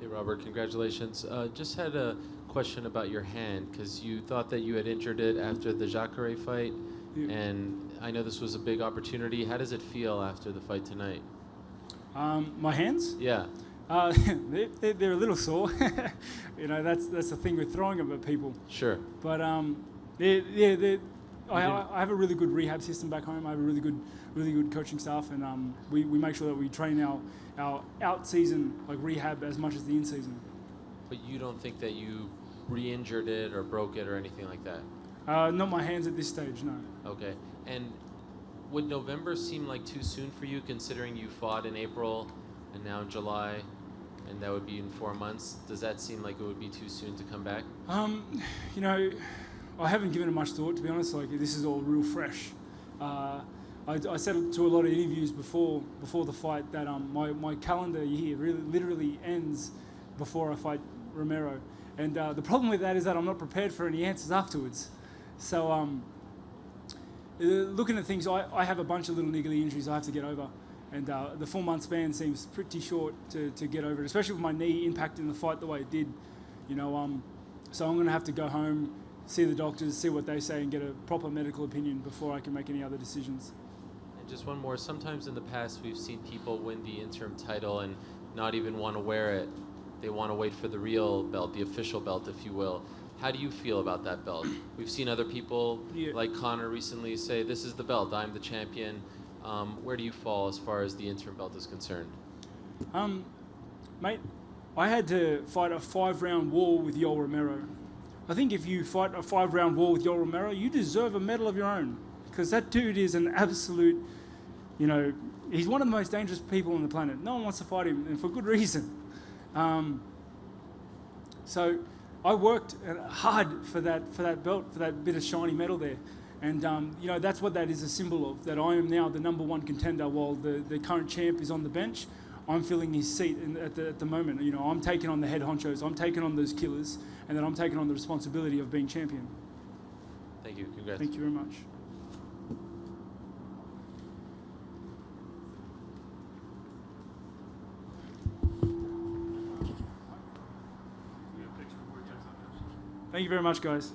Speaker 5: Hey, Robert, congratulations. Just had a question about your hand, because you thought that you had injured it after the Jacare fight, and I know this was a big opportunity. How does it feel after the fight tonight?
Speaker 18: My hands?
Speaker 5: Yeah.
Speaker 18: They're a little sore. You know, that's the thing with throwing them at people.
Speaker 5: Sure.
Speaker 18: But I have a really good rehab system back home. I have a really good coaching staff, and we make sure that we train our out season like rehab as much as the in season.
Speaker 5: But you don't think that you re-injured it or broke it or anything like that?
Speaker 18: Not my hands at this stage, no.
Speaker 5: Okay. And would November seem like too soon for you, considering you fought in April and now in July, and that would be in 4 months? Does that seem like it would be too soon to come back?
Speaker 18: You know, I haven't given it much thought, to be honest. Like, this is all real fresh. I said to a lot of interviews before the fight that my calendar year really literally ends before I fight Romero. And the problem with that is that I'm not prepared for any answers afterwards. So looking at things, I have a bunch of little niggly injuries I have to get over. And the 4 month span seems pretty short to get over it, especially with my knee impacting the fight the way it did. You know, so I'm going to have to go home, see the doctors, see what they say, and get a proper medical opinion before I can make any other decisions.
Speaker 5: And just one more. Sometimes in the past we've seen people win the interim title and not even want to wear it. They want to wait for the real belt, the official belt, if you will. How do you feel about that belt? We've seen other people like Conor recently say, "This is the belt. I'm the champion." Where do you fall as far as the interim belt is concerned?
Speaker 18: Mate, I had to fight a 5-round war with Yoel Romero. I think if you fight a 5-round war with Yoel Romero, you deserve a medal of your own, because that dude is an absolute, he's one of the most dangerous people on the planet. No one wants to fight him, and for good reason. So I worked hard for that belt, for that bit of shiny metal there. And, that's what that is a symbol of, that I am now the #1 contender while the current champ is on the bench. I'm filling his seat at the moment. I'm taking on the head honchos, I'm taking on those killers, and then I'm taking on the responsibility of being champion.
Speaker 5: Thank you. Congrats.
Speaker 18: Thank you very much. Thank you very much, guys.